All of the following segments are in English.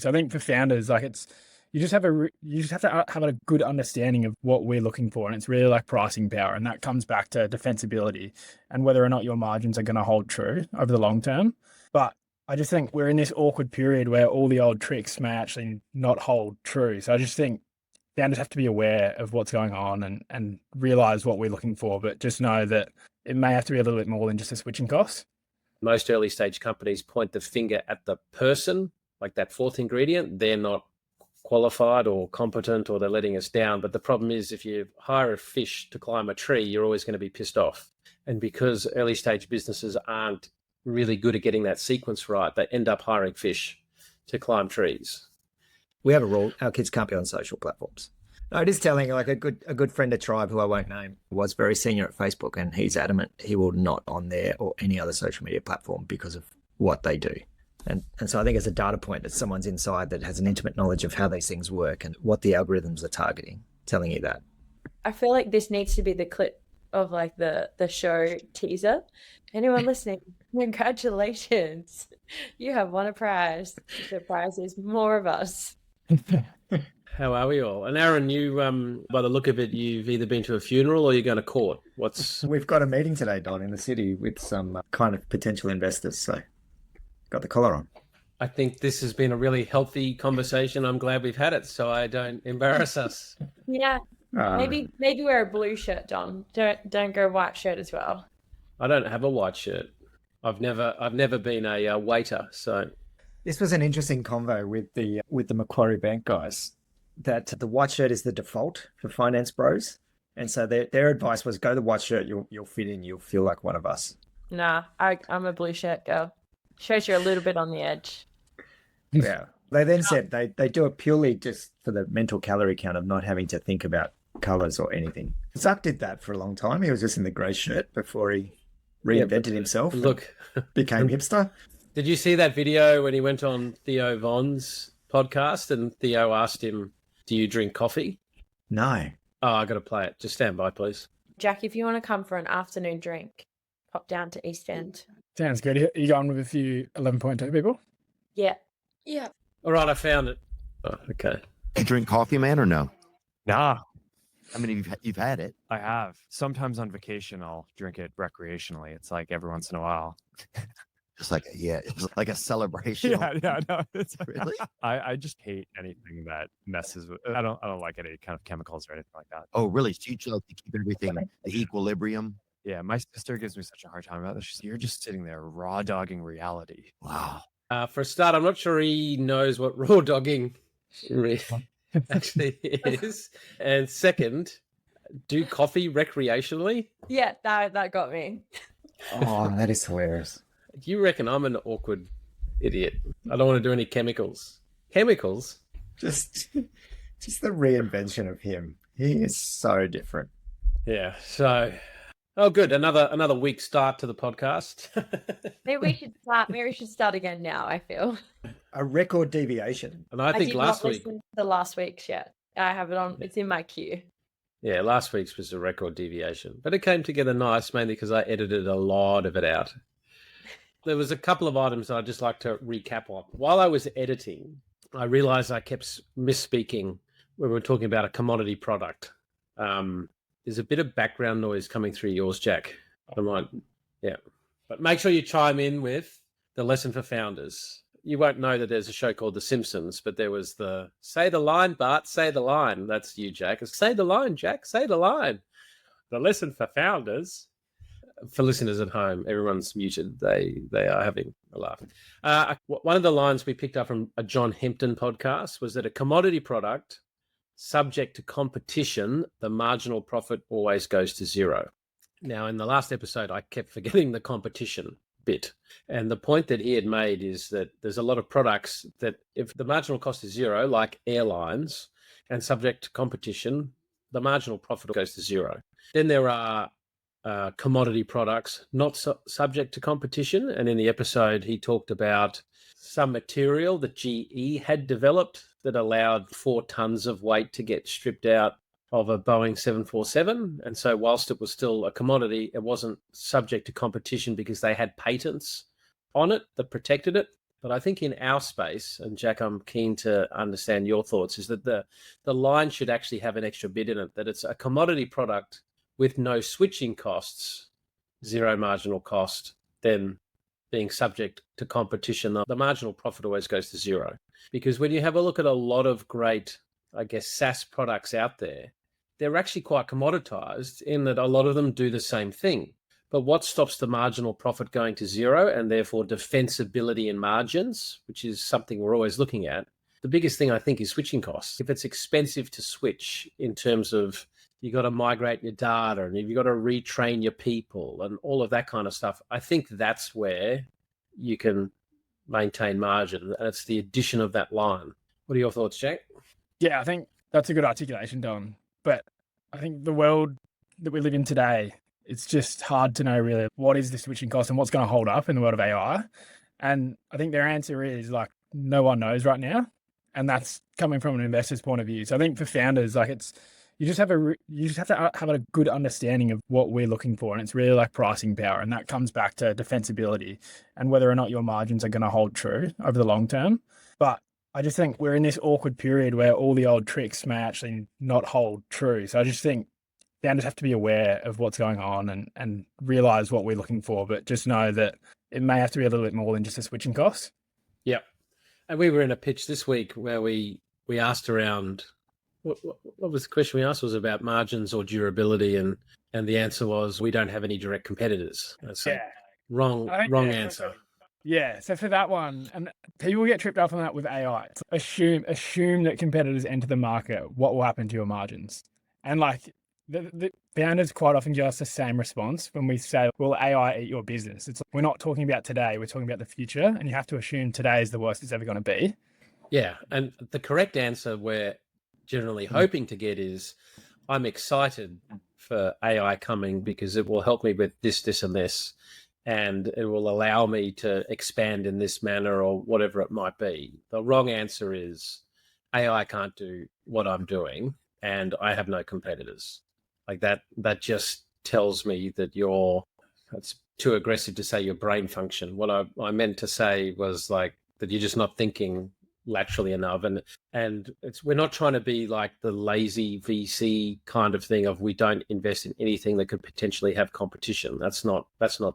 So I think for founders, like you just have to have a good understanding of what we're looking for, and it's really like pricing power, and that comes back to defensibility and whether or not your margins are going to hold true over the long term. But I just think we're in this awkward period where all the old tricks may actually not hold true. So I just think founders have to be aware of what's going on and realize what we're looking for, but just know that it may have to be a little bit more than just a switching cost. Most early stage companies point the finger at the person, like that fourth ingredient. They're not qualified or competent, or they're letting us down. But the problem is, if you hire a fish to climb a tree, you're always going to be pissed off. And because early stage businesses aren't really good at getting that sequence right, they end up hiring fish to climb trees. We have a rule: our kids can't be on social platforms. No, it is telling. Like a good friend of Tribe, who I won't name, was very senior at Facebook, and he's adamant he will not on there or any other social media platform because of what they do. And so I think it's a data point that someone's inside that has an intimate knowledge of how these things work and what the algorithms are targeting, telling you that. I feel like this needs to be the clip of like the show teaser. Anyone listening, congratulations. You have won a prize. The prize is more of us. How are we all? And Aaron, you, by the look of it, you've either been to a funeral or you're going to court. We've got a meeting today, Don, in the city with some kind of potential investors. So got the collar on. I think this has been a really healthy conversation. I'm glad we've had it, so I don't embarrass us. Yeah. Maybe wear a blue shirt, Don. Don't go white shirt as well. I don't have a white shirt. I've never been a waiter, so. This was an interesting convo with the Macquarie Bank guys, that the white shirt is the default for finance bros. And so their advice was, go the white shirt, you'll fit in, you'll feel like one of us. Nah, I'm a blue shirt girl. Shows you're a little bit on the edge. Yeah. They then said they do it purely just for the mental calorie count of not having to think about colours or anything. Zuck did that for a long time. He was just in the grey shirt before he reinvented himself. Look, became hipster. Did you see that video when he went on Theo Von's podcast and Theo asked him, do you drink coffee? No. Oh, I got to play it. Just stand by, please. Jack, if you want to come for an afternoon drink, pop down to East End. Sounds good. Are you going with a few 11.2 people? Yeah. Yeah. All right, I found it. Oh, okay. You drink coffee, man, or no? Nah. I mean, you've had it. I have. Sometimes on vacation, I'll drink it recreationally. It's like every once in a while. It's like a celebration. Yeah, no. It's Really? I just hate anything that messes with. I don't like any kind of chemicals or anything like that. Oh, really? So you love to keep everything the equilibrium? Yeah, my sister gives me such a hard time about this. You're just sitting there raw dogging reality. Wow. For a start, I'm not sure he knows what raw dogging actually is. And second, do coffee recreationally? Yeah, that got me. Oh, that is hilarious. You reckon I'm an awkward idiot? I don't want to do any chemicals. Chemicals? Just the reinvention of him. He is so different. Yeah. So, oh, good. Another weak start to the podcast. Maybe we should start again now, I feel. A record deviation. And I think did last not week. listen to the last week's yet. I have it on. It's in my queue. Yeah, last week's was a record deviation, but it came together nice, mainly because I edited a lot of it out. There was a couple of items that I'd just like to recap on. While I was editing, I realized I kept misspeaking when we were talking about a commodity product. There's a bit of background noise coming through yours, Jack. Yeah. But make sure you chime in with the lesson for founders. You won't know that there's a show called The Simpsons, but there was the say the line, Bart, say the line. That's you, Jack. Say the line, Jack, say the line. The lesson for founders. For listeners at home, everyone's muted. They are having a laugh. One of the lines we picked up from a John Hempton podcast was that a commodity product subject to competition, the marginal profit always goes to zero. Now, in the last episode, I kept forgetting the competition bit. And the point that he had made is that there's a lot of products that if the marginal cost is zero, like airlines, and subject to competition, the marginal profit goes to zero. Then there are commodity products not subject to competition. And in the episode, he talked about some material that GE had developed that allowed 4 tons of weight to get stripped out of a Boeing 747. And so whilst it was still a commodity, it wasn't subject to competition because they had patents on it that protected it. But I think in our space, and Jack, I'm keen to understand your thoughts, is that the line should actually have an extra bit in it, that it's a commodity product with no switching costs, zero marginal cost, then being subject to competition, the marginal profit always goes to zero. Because when you have a look at a lot of great, I guess, SaaS products out there, they're actually quite commoditized in that a lot of them do the same thing. But what stops the marginal profit going to zero and therefore defensibility in margins, which is something we're always looking at? The biggest thing I think is switching costs. If it's expensive to switch in terms of you got to migrate your data and you've got to retrain your people and all of that kind of stuff, I think that's where you can maintain margin. And it's the addition of that line. What are your thoughts, Jack? Yeah, I think that's a good articulation, Don. But I think the world that we live in today, it's just hard to know really what is the switching cost and what's going to hold up in the world of AI. And I think their answer is like, no one knows right now. And that's coming from an investor's point of view. So I think for founders, like you just have to have a good understanding of what we're looking for. And it's really like pricing power. And that comes back to defensibility and whether or not your margins are going to hold true over the long term. But I just think we're in this awkward period where all the old tricks may actually not hold true. So I just think founders have to be aware of what's going on and realize what we're looking for, but just know that it may have to be a little bit more than just a switching cost. Yep. And we were in a pitch this week where we asked around, what was the question we asked? Was about margins or durability, and the answer was we don't have any direct competitors. So wrong answer. Yeah, so for that one, and people get tripped up on that with AI. Assume that competitors enter the market. What will happen to your margins? And like the founders quite often give us the same response when we say, "Will AI eat your business?" It's like, we're not talking about today. We're talking about the future, and you have to assume today is the worst it's ever going to be. Yeah, and the correct answer we're generally hoping to get is, I'm excited for AI coming because it will help me with this, and this. And it will allow me to expand in this manner or whatever it might be. The wrong answer is AI can't do what I'm doing and I have no competitors. Like that just tells me that it's too aggressive to say your brain function. What I meant to say was like that you're just not thinking laterally enough, and we're not trying to be like the lazy VC kind of thing of we don't invest in anything that could potentially have competition. That's not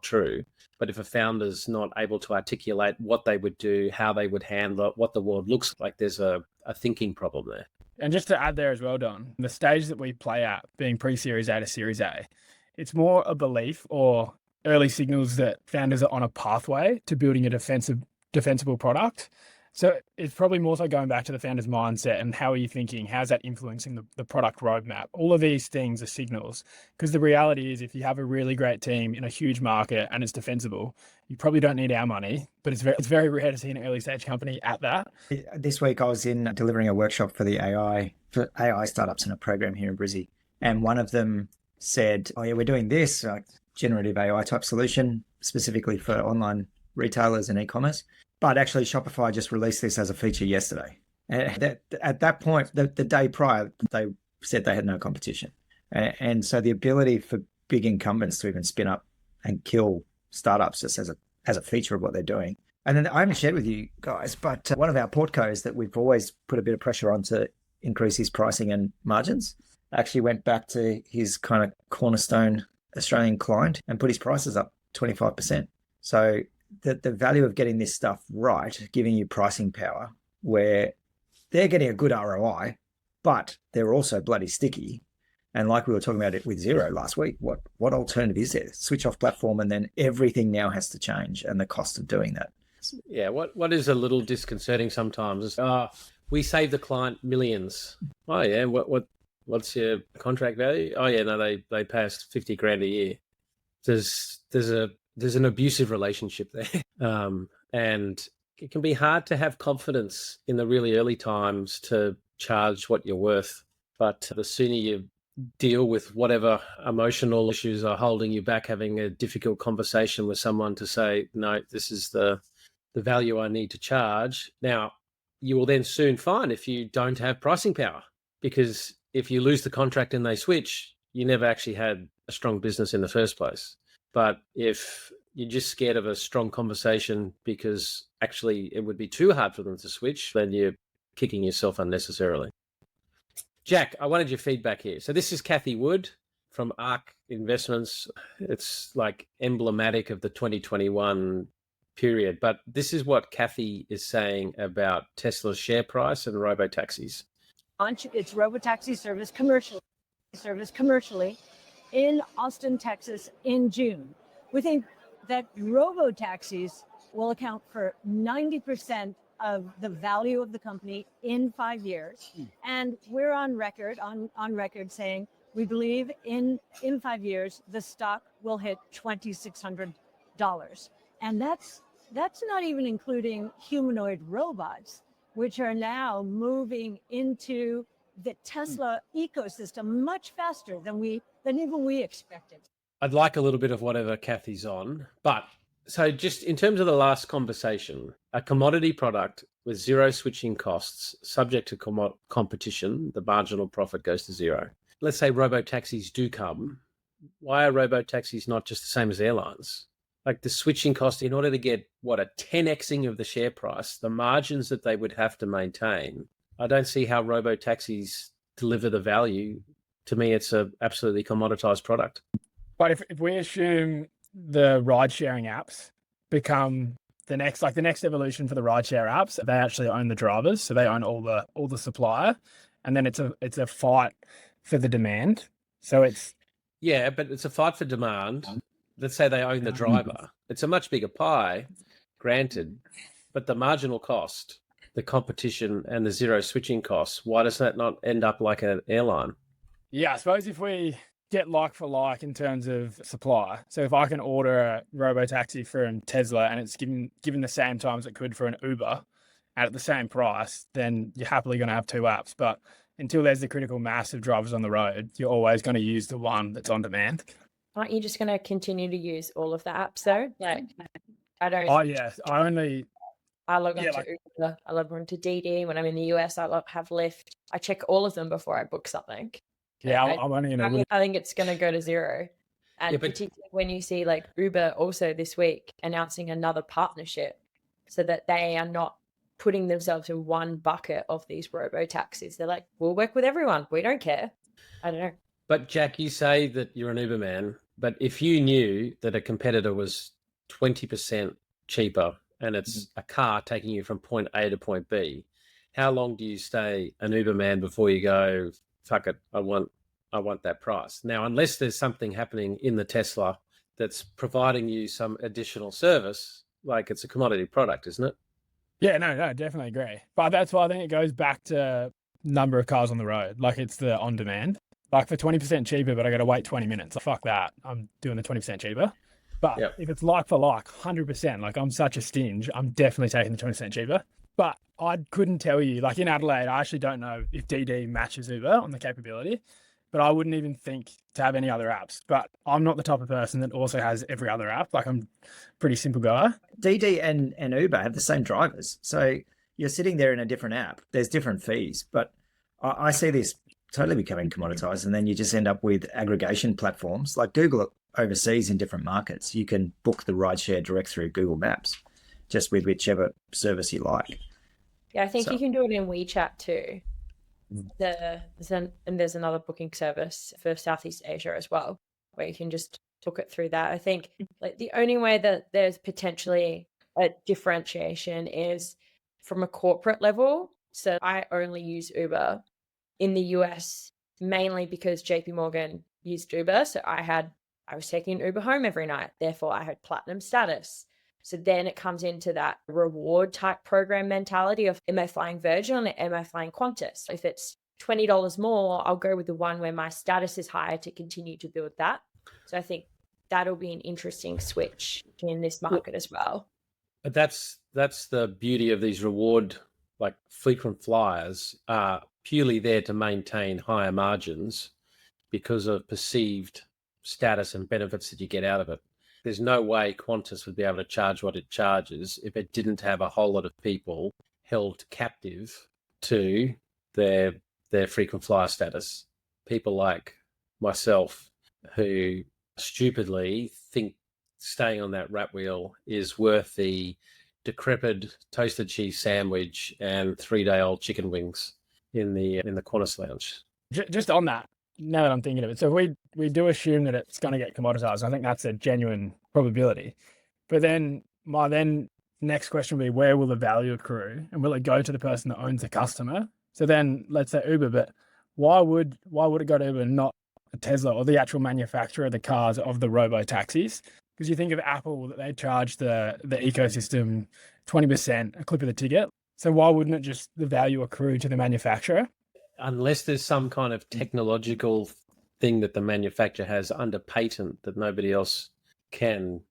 true. But if a founder's not able to articulate what they would do, how they would handle it, what the world looks like, there's a thinking problem there. And just to add there as well, Don, the stage that we play at, being pre-Series A to Series A, it's more a belief or early signals that founders are on a pathway to building a defensible product. So it's probably more so going back to the founder's mindset and how are you thinking? How's that influencing the product roadmap? All of these things are signals, because the reality is if you have a really great team in a huge market and it's defensible, you probably don't need our money, but it's very rare to see an early stage company at that. This week I was delivering a workshop for AI startups in a program here in Brizzy. And one of them said, oh yeah, we're doing this generative AI type solution specifically for online retailers and e-commerce. But actually, Shopify just released this as a feature yesterday. And at that point, the day prior, they said they had no competition. And so the ability for big incumbents to even spin up and kill startups just as a feature of what they're doing. And then I haven't shared with you guys, but one of our portcos that we've always put a bit of pressure on to increase his pricing and margins actually went back to his kind of cornerstone Australian client and put his prices up 25%. So the value of getting this stuff right, giving you pricing power where they're getting a good ROI, but they're also bloody sticky. And like we were talking about it with Xero last week, what alternative is there? Switch off platform and then everything now has to change, and the cost of doing that. Yeah, what is a little disconcerting sometimes is we save the client millions. Oh yeah, what's your contract value? Oh yeah, no, they pay us $50,000 a year. There's an abusive relationship there. And it can be hard to have confidence in the really early times to charge what you're worth. But the sooner you deal with whatever emotional issues are holding you back, having a difficult conversation with someone to say, no, this is the value I need to charge. Now, you will then soon find if you don't have pricing power, because if you lose the contract and they switch, you never actually had a strong business in the first place. But if you're just scared of a strong conversation because actually it would be too hard for them to switch, then you're kicking yourself unnecessarily. Jack, I wanted your feedback here. So this is Kathy Wood from ARK Investments. It's like emblematic of the 2021 period, but this is what Kathy is saying about Tesla's share price and robotaxis. Its robotaxi service commercially in Austin, Texas in June. We think that robotaxis will account for 90% of the value of the company in 5 years. And we're on record saying we believe in 5 years the stock will hit $2,600. And that's not even including humanoid robots, which are now moving into the Tesla ecosystem much faster than even we expected. I'd like a little bit of whatever Kathy's on, but so just in terms of the last conversation, a commodity product with zero switching costs, subject to competition, the marginal profit goes to zero. Let's say robotaxis do come. Why are robotaxis not just the same as airlines? Like the switching cost, in order to get a 10xing of the share price, the margins that they would have to maintain, I don't see how robotaxis deliver the value. To me, it's a absolutely commoditized product. But if we assume the ride sharing apps become the next evolution for the ride share apps, they actually own the drivers, so they own all the supplier, and then it's a fight for the demand. So it's but it's a fight for demand. Let's say they own the driver. It's a much bigger pie, granted, but the marginal cost, the competition, and the zero switching costs, why does that not end up like an airline? Yeah, I suppose if we get like for like in terms of supply. So if I can order a robotaxi from Tesla and it's given the same time as it could for an Uber and at the same price, then you're happily going to have two apps. But until there's the critical mass of drivers on the road, you're always going to use the one that's on demand. Aren't you just going to continue to use all of the apps though? Like, I don't. Oh yeah, I log on to Uber. I log on to DD. When I'm in the US, I have Lyft. I check all of them before I book something. Yeah, I'm only in a. I think it's going to go to zero. And particularly when you see like Uber also this week announcing another partnership so that they are not putting themselves in one bucket of these robo-taxis. They're like, we'll work with everyone. We don't care. I don't know. But Jack, you say that you're an Uber man, but if you knew that a competitor was 20% cheaper and it's a car taking you from point A to point B, how long do you stay an Uber man before you go, fuck it, I want that price? Now, unless there's something happening in the Tesla that's providing you some additional service, like it's a commodity product, isn't it? Yeah, no, definitely agree. But that's why I think it goes back to number of cars on the road. Like it's the on demand. Like for 20% cheaper, but I got to wait 20 minutes. Fuck that. I'm doing the 20% cheaper. But if it's like for like, 100%, like I'm such a stinge, I'm definitely taking the 20% cheaper. But I couldn't tell you, like in Adelaide, I actually don't know if DD matches Uber on the capability, but I wouldn't even think to have any other apps. But I'm not the type of person that also has every other app. Like I'm a pretty simple guy. DD and Uber have the same drivers. So you're sitting there in a different app. There's different fees, but I see this totally becoming commoditized. And then you just end up with aggregation platforms like Google overseas in different markets. You can book the rideshare direct through Google Maps, just with whichever service you like. Yeah, I think you can do it in WeChat too. There's another booking service for Southeast Asia as well, where you can just book it through that. I think like the only way that there's potentially a differentiation is from a corporate level. So I only use Uber in the US mainly because JP Morgan used Uber. So I was taking Uber home every night. Therefore, I had platinum status. So then it comes into that reward type program mentality of, am I flying Virgin or am I flying Qantas? If it's $20 more, I'll go with the one where my status is higher to continue to build that. So I think that'll be an interesting switch in this market as well. But that's the beauty of these reward, like frequent flyers are purely there to maintain higher margins because of perceived status and benefits that you get out of it. There's no way Qantas would be able to charge what it charges if it didn't have a whole lot of people held captive to their frequent flyer status. People like myself who stupidly think staying on that rat wheel is worth the decrepit toasted cheese sandwich and 3-day-old chicken wings in the Qantas lounge. Just on that, now that I'm thinking of it, so if we do assume that it's going to get commoditized, I think that's a genuine probability. But then my next question will be, where will the value accrue, and will it go to the person that owns the customer? So then let's say Uber, but why would it go to Uber and not a Tesla or the actual manufacturer of the cars of the robo taxis? Because you think of Apple, that they charge the ecosystem 20% a clip of the ticket. So why wouldn't it just the value accrue to the manufacturer? Unless there's some kind of technological thing that the manufacturer has under patent that nobody else can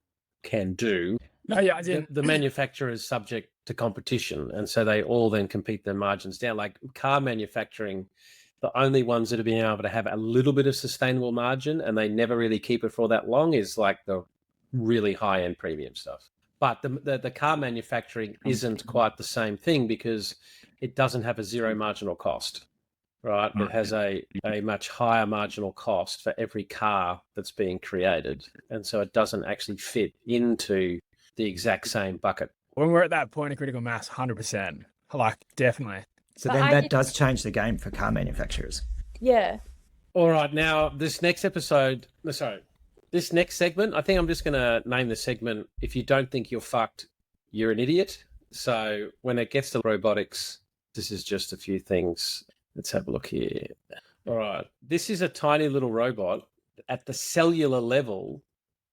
do. No, yeah, the manufacturer is subject to competition, and so they all then compete their margins down. Like car manufacturing, the only ones that are being able to have a little bit of sustainable margin, and they never really keep it for that long, is like the really high-end premium stuff. But the car manufacturing isn't quite the same thing because it doesn't have a zero marginal cost, right? It has a much higher marginal cost for every car that's being created, and so it doesn't actually fit into the exact same bucket. When we're at that point of critical mass, 100%, like definitely. So then that does change the game for car manufacturers. Yeah. All right, now this next segment, I think I'm just going to name the segment, if you don't think you're fucked, you're an idiot. So when it gets to robotics, this is just a few things. Let's have a look here. All right, this is a tiny little robot at the cellular level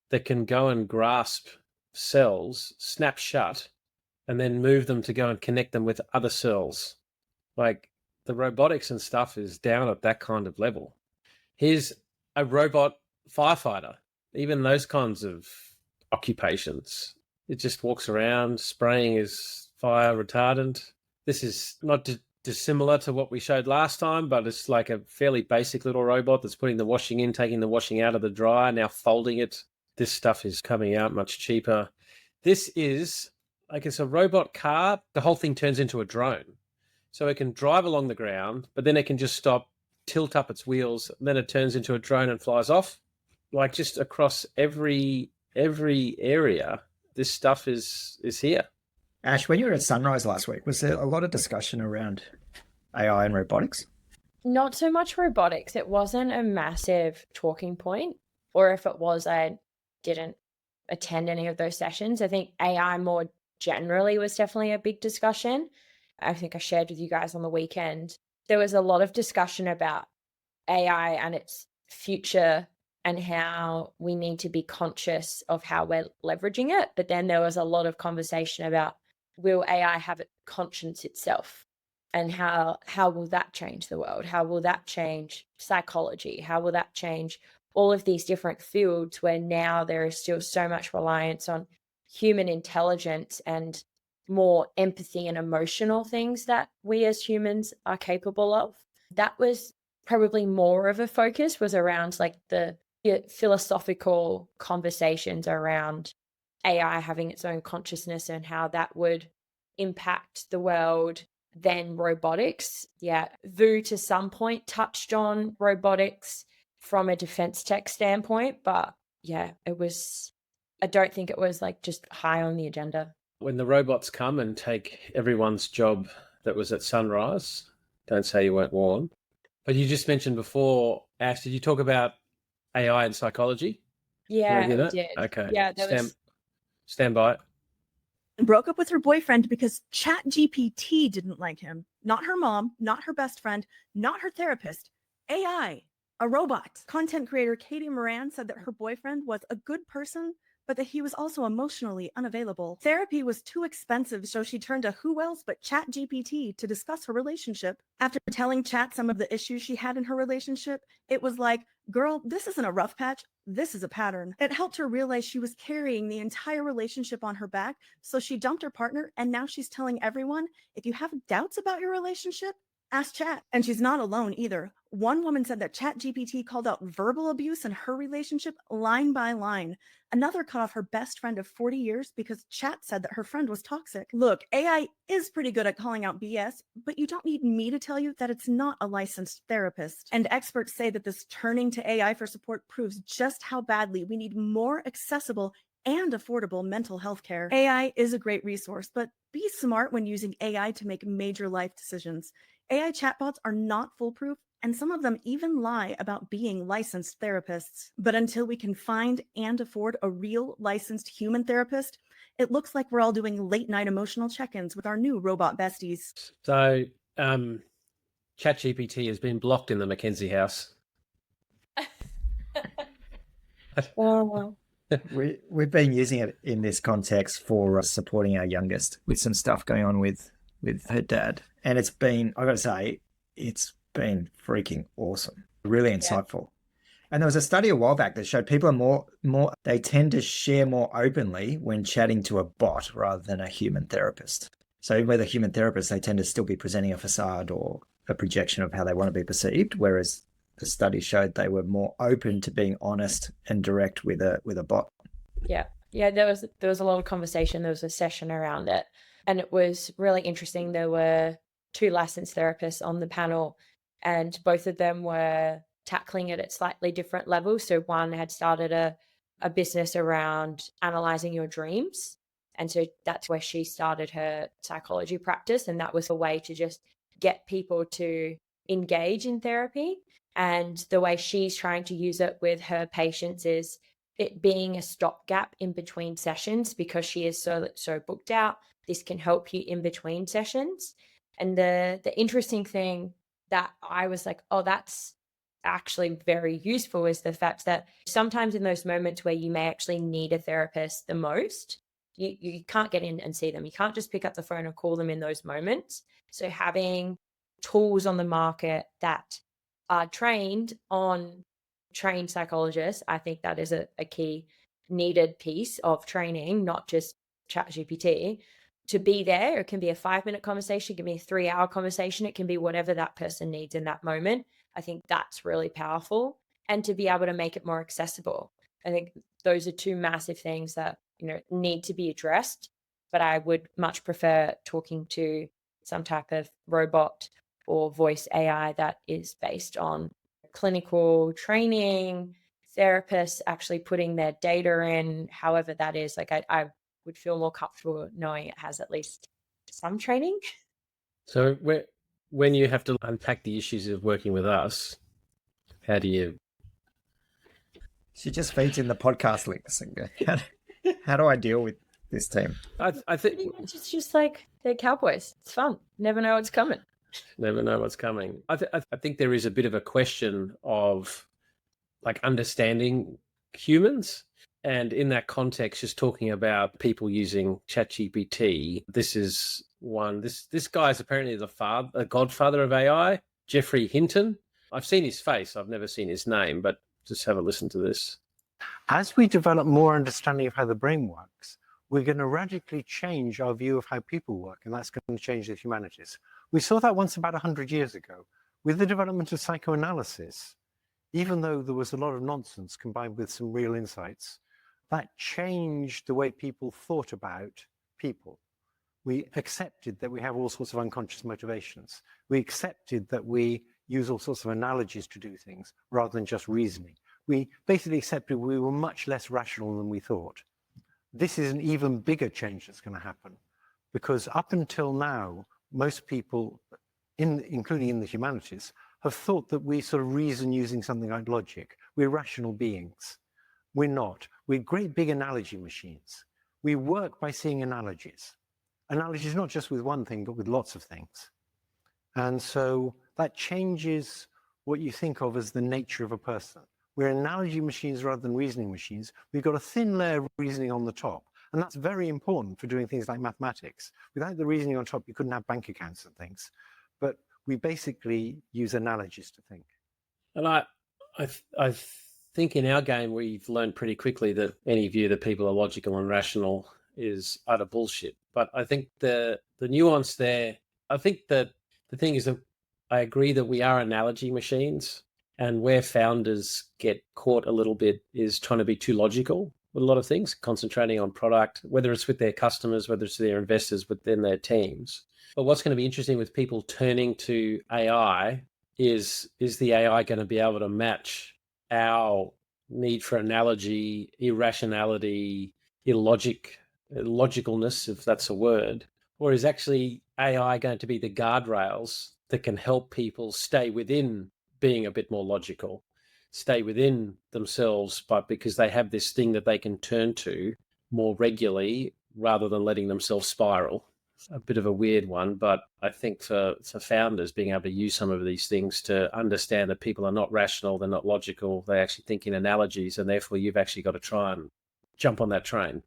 that can go and grasp cells, snap shut, and then move them to go and connect them with other cells. Like the robotics and stuff is down at that kind of level. Here's a robot firefighter, even those kinds of occupations. It just walks around spraying his fire retardant. This is not dissimilar to what we showed last time, but it's like a fairly basic little robot that's putting the washing in, taking the washing out of the dryer, now folding it. This stuff is coming out much cheaper. This is like, it's a robot car. The whole thing turns into a drone. So it can drive along the ground, but then it can just stop, tilt up its wheels, and then it turns into a drone and flies off. Like just across every area, this stuff is here. Ash, when you were at Sunrise last week, was there a lot of discussion around AI and robotics? Not so much robotics. It wasn't a massive talking point, or if it was, I didn't attend any of those sessions. I think AI more generally was definitely a big discussion. I think I shared with you guys on the weekend. There was a lot of discussion about AI and its future and how we need to be conscious of how we're leveraging it. But then there was a lot of conversation about, will AI have a conscience itself? And how will that change the world? How will that change psychology? How will that change all of these different fields where now there is still so much reliance on human intelligence and more empathy and emotional things that we as humans are capable of? That was probably more of a focus, was around like the philosophical conversations around AI having its own consciousness and how that would impact the world, than robotics. Yeah, Vu to some point touched on robotics from a defense tech standpoint, but yeah, I don't think it was like just high on the agenda. When the robots come and take everyone's job that was at Sunrise, don't say you weren't warned. But you just mentioned before, Ash, did you talk about AI and psychology? Yeah, I did. Okay. Yeah, Stand by. Broke up with her boyfriend because ChatGPT didn't like him. Not her mom, not her best friend, not her therapist. AI, a robot. Content creator Katie Moran said that her boyfriend was a good person, but that he was also emotionally unavailable. Therapy was too expensive, so she turned to who else but ChatGPT to discuss her relationship. After telling Chat some of the issues she had in her relationship, it was like, girl, this isn't a rough patch. This is a pattern. It helped her realize she was carrying the entire relationship on her back, so she dumped her partner, and now she's telling everyone, if you have doubts about your relationship, ask Chat. And she's not alone either. One woman said that ChatGPT called out verbal abuse in her relationship line by line. Another cut off her best friend of 40 years because Chat said that her friend was toxic. Look, AI is pretty good at calling out BS, but you don't need me to tell you that it's not a licensed therapist. And experts say that this turning to AI for support proves just how badly we need more accessible, and affordable mental health care. AI is a great resource, but be smart when using AI to make major life decisions. AI chatbots are not foolproof, and some of them even lie about being licensed therapists. But until we can find and afford a real licensed human therapist, it looks like we're all doing late night emotional check-ins with our new robot besties. So, ChatGPT has been blocked in the Mackenzie house. Oh, well. We've been using it in this context for supporting our youngest with some stuff going on with her dad, and it's been, I got to say, it's been freaking awesome, really insightful. And there was a study a while back that showed people are more they tend to share more openly when chatting to a bot rather than a human therapist. So with a human therapist, they tend to still be presenting a facade or a projection of how they want to be perceived, whereas the study showed they were more open to being honest and direct with a bot. Yeah. There was a lot of conversation. There was a session around it, and it was really interesting. There were 2 licensed therapists on the panel, and both of them were tackling it at slightly different levels. So one had started a business around analyzing your dreams, and so that's where she started her psychology practice, and that was a way to just get people to engage in therapy. And the way she's trying to use it with her patients is it being a stopgap in between sessions, because she is so booked out. This can help you in between sessions. And the interesting thing that I was like, oh, that's actually very useful, is the fact that sometimes in those moments where you may actually need a therapist the most, you can't get in and see them. You can't just pick up the phone and call them in those moments. So having tools on the market that are trained on trained psychologists, I think that is a key needed piece of training, not just ChatGPT, to be there. It can be a 5-minute conversation, it can be a 3-hour conversation, it can be whatever that person needs in that moment. I think that's really powerful, and to be able to make it more accessible. I think those are 2 massive things that, need to be addressed, but I would much prefer talking to some type of robot or voice AI that is based on clinical training, therapists actually putting their data in, however that is. Like I would feel more comfortable knowing it has at least some training. So when you have to unpack the issues of working with us, how do you? She just feeds in the podcast links and go, how do I deal with this team? I think It's just like they're cowboys. It's fun. Never know what's coming. Never know what's coming. I think there is a bit of a question of like understanding humans. And in that context, just talking about people using ChatGPT, this is one. This guy is apparently the godfather of AI, Jeffrey Hinton. I've seen his face. I've never seen his name, but just have a listen to this. As we develop more understanding of how the brain works, we're going to radically change our view of how people work, and that's going to change the humanities. We saw that once about 100 years ago with the development of psychoanalysis. Even though there was a lot of nonsense combined with some real insights, that changed the way people thought about people. We accepted that we have all sorts of unconscious motivations. We accepted that we use all sorts of analogies to do things rather than just reasoning. We basically accepted we were much less rational than we thought. This is an even bigger change that's going to happen, because up until now, most people, including in the humanities, have thought that we sort of reason using something like logic. We're rational beings. We're not. We're great big analogy machines. We work by seeing analogies. Analogies not just with one thing, but with lots of things. And so that changes what you think of as the nature of a person. We're analogy machines rather than reasoning machines. We've got a thin layer of reasoning on the top. And that's very important for doing things like mathematics. Without the reasoning on top, you couldn't have bank accounts and things. But we basically use analogies to think. And I think in our game, we've learned pretty quickly that any view that people are logical and rational is utter bullshit. But I think the nuance there, I think that the thing is that I agree that we are analogy machines, and where founders get caught a little bit is trying to be too logical with a lot of things, concentrating on product, whether it's with their customers, whether it's their investors, within their teams. But what's going to be interesting with people turning to AI is the AI going to be able to match our need for analogy, irrationality, illogicalness, if that's a word, or is actually AI going to be the guardrails that can help people stay within being a bit more logical, stay within themselves, but because they have this thing that they can turn to more regularly rather than letting themselves spiral? A bit of a weird one, but I think for founders, being able to use some of these things to understand that people are not rational, they're not logical, they actually think in analogies, and therefore you've actually got to try and jump on that train.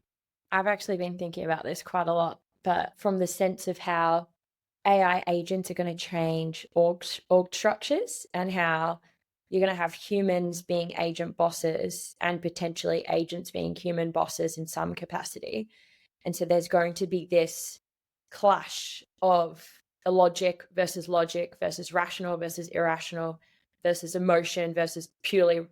I've actually been thinking about this quite a lot, but from the sense of how AI agents are going to change org structures, and how you're going to have humans being agent bosses and potentially agents being human bosses in some capacity. And so there's going to be this clash of logic versus rational versus irrational versus emotion versus purely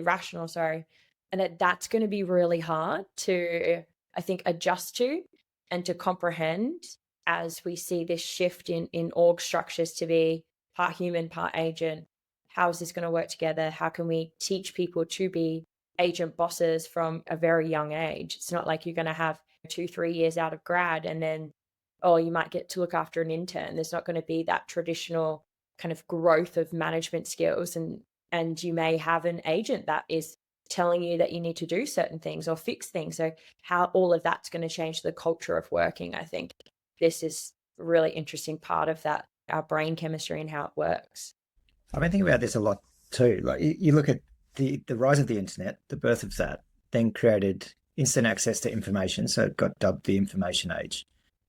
rational, sorry. And that's going to be really hard to, I think, adjust to and to comprehend as we see this shift in org structures to be part human, part agent. How is this going to work together? How can we teach people to be agent bosses from a very young age? It's not like you're going to have 2-3 years out of grad and then, oh, you might get to look after an intern. There's not going to be that traditional kind of growth of management skills. And you may have an agent that is telling you that you need to do certain things or fix things. So how all of that's going to change the culture of working, I think this is a really interesting part of that, our brain chemistry and how it works. I've been thinking about this a lot too. Like you look at the rise of the internet, the birth of that, then created instant access to information. So it got dubbed the information age.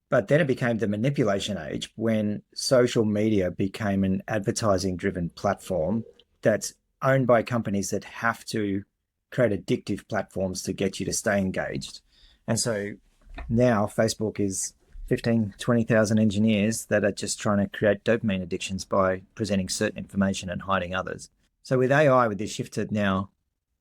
But then it became the manipulation age when social media became an advertising-driven platform that's owned by companies that have to create addictive platforms to get you to stay engaged. And so now Facebook is 15, 20,000 engineers that are just trying to create dopamine addictions by presenting certain information and hiding others. So with AI, with this shift to now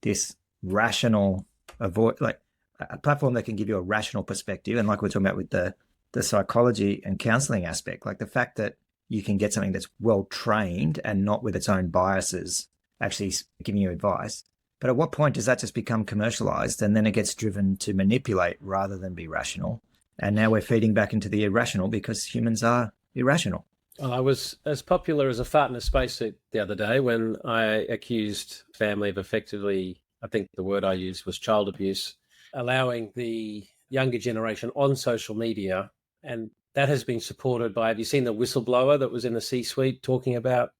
this rational, like a platform that can give you a rational perspective, and like we're talking about with the psychology and counseling aspect, like the fact that you can get something that's well trained and not with its own biases actually giving you advice. But at what point does that just become commercialized and then it gets driven to manipulate rather than be rational? And now we're feeding back into the irrational because humans are irrational. Well, I was as popular as a fart in a spacesuit the other day when I accused family of effectively, I think the word I used was child abuse, allowing the younger generation on social media. And that has been supported by, have you seen the whistleblower that was in the C-suite talking about,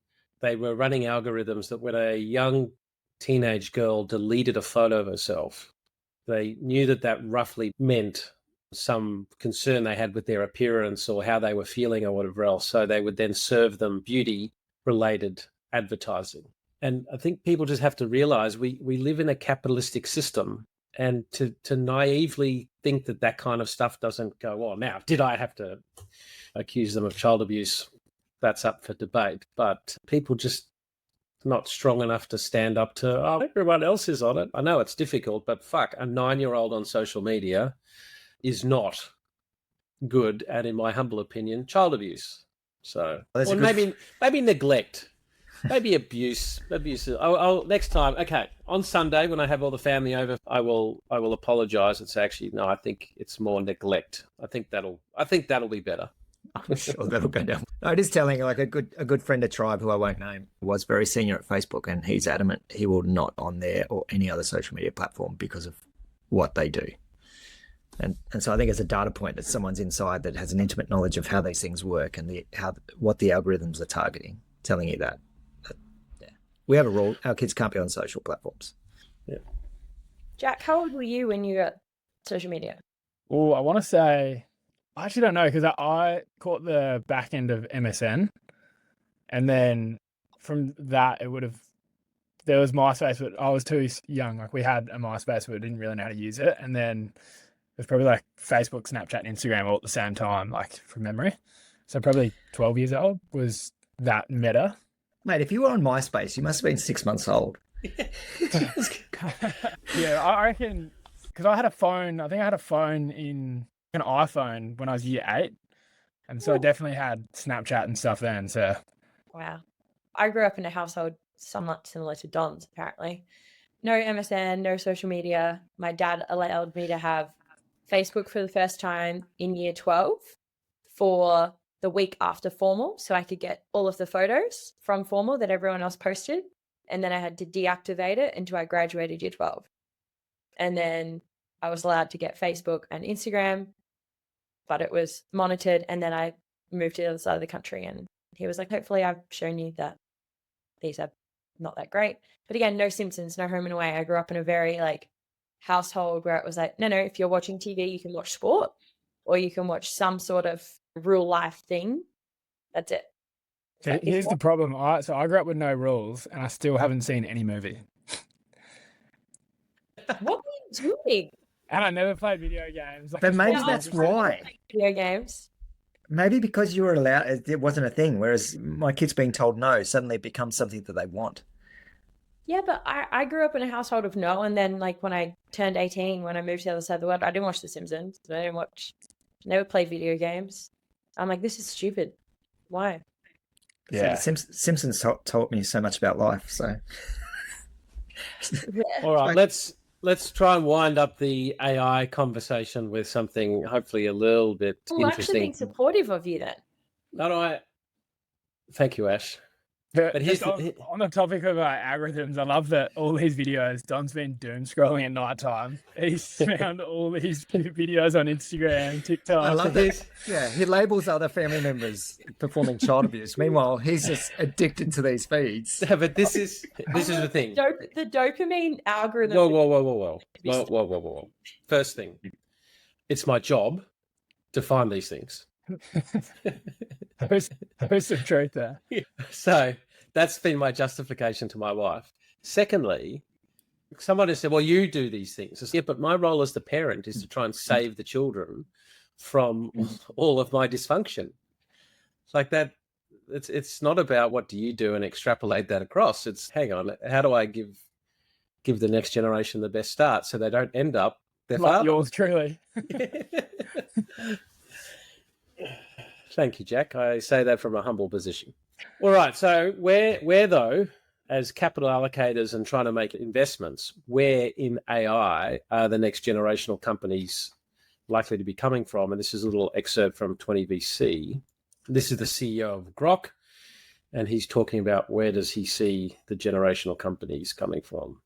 they were running algorithms that when a young teenage girl deleted a photo of herself, they knew that that roughly meant some concern they had with their appearance or how they were feeling or whatever else. So they would then serve them beauty-related advertising. And I think people just have to realize we live in a capitalistic system, and to naively think that that kind of stuff doesn't go on. Now, did I have to accuse them of child abuse? That's up for debate. But people just not strong enough to stand up to, oh, everyone else is on it. I know it's difficult, but fuck, a 9-year-old on social media is not good, and in my humble opinion, child abuse. So, or maybe neglect, maybe abuse. I'll next time. Okay, on Sunday when I have all the family over, I will apologise and say, actually, no, I think it's more neglect. I think that'll be better. I'm sure that'll go down. No, it is telling. Like a good friend of Tribe, who I won't name, was very senior at Facebook, and he's adamant he will not on there or any other social media platform because of what they do. And so I think it's a data point that someone's inside that has an intimate knowledge of how these things work and what the algorithms are targeting, telling you that. Yeah. We have a rule: our kids can't be on social platforms. Yeah. Jack, how old were you when you got social media? Oh, I want to say, I actually don't know, because I caught the back end of MSN, and then from that there was MySpace, but I was too young. Like we had a MySpace, but we didn't really know how to use it, and then it was probably like Facebook, Snapchat, and Instagram all at the same time, like from memory. So probably 12 years old was that meta. Mate, if you were on MySpace, you must have been 6 months old. Yeah, I reckon, because I had a phone. I think I had a phone in an iPhone when I was year 8, and so I definitely had Snapchat and stuff then. So wow, I grew up in a household somewhat similar to Don's, apparently. no MSN, no social media. My dad allowed me to have Facebook for the first time in year 12 for the week after formal, so I could get all of the photos from formal that everyone else posted, and then I had to deactivate it until I graduated year 12. And then I was allowed to get Facebook and Instagram, but it was monitored, and then I moved to the other side of the country, and he was like, hopefully I've shown you that these are not that great. But again, no Simpsons, no Home and Away. I grew up in a very like household where it was like, no, if you're watching TV, you can watch sport or you can watch some sort of real life thing. That's it. So here's the problem. So I grew up with no rules, and I still haven't seen any movie. What are you doing? And I never played video games. But maybe that's why. Video games. Maybe because you were allowed, it wasn't a thing. Whereas my kids being told no, suddenly it becomes something that they want. Yeah, but I grew up in a household of no, and then like when I turned 18, when I moved to the other side of the world, I didn't watch The Simpsons. I never played video games. I'm like, this is stupid. Why? Yeah. So the Simpsons taught me so much about life. So, All right, let's try and wind up the AI conversation with something hopefully a little bit I'm actually interesting. being supportive of you then. Thank you, Ash. But here's on the topic of algorithms, I love that all these videos, Don's been doom scrolling at night time. He's found all these videos on Instagram, TikTok. I love that. Yeah, he labels other family members performing child abuse. Meanwhile, he's just addicted to these feeds. Yeah, but this is the thing. The dopamine algorithm. Whoa. First thing, it's my job to find these things. There's some truth there. So that's been my justification to my wife. Secondly, someone has said, well, you do these things. I said, yeah, but my role as the parent is to try and save the children from all of my dysfunction. It's like that. It's not about what do you do and extrapolate that across. It's hang on, how do I give the next generation the best start so they don't end up their father? Yours truly. Thank you, Jack. I say that from a humble position. All right. So where though, as capital allocators and trying to make investments, where in AI are the next generational companies likely to be coming from? And this is a little excerpt from 20VC. This is the CEO of Grok, and he's talking about where does he see the generational companies coming from.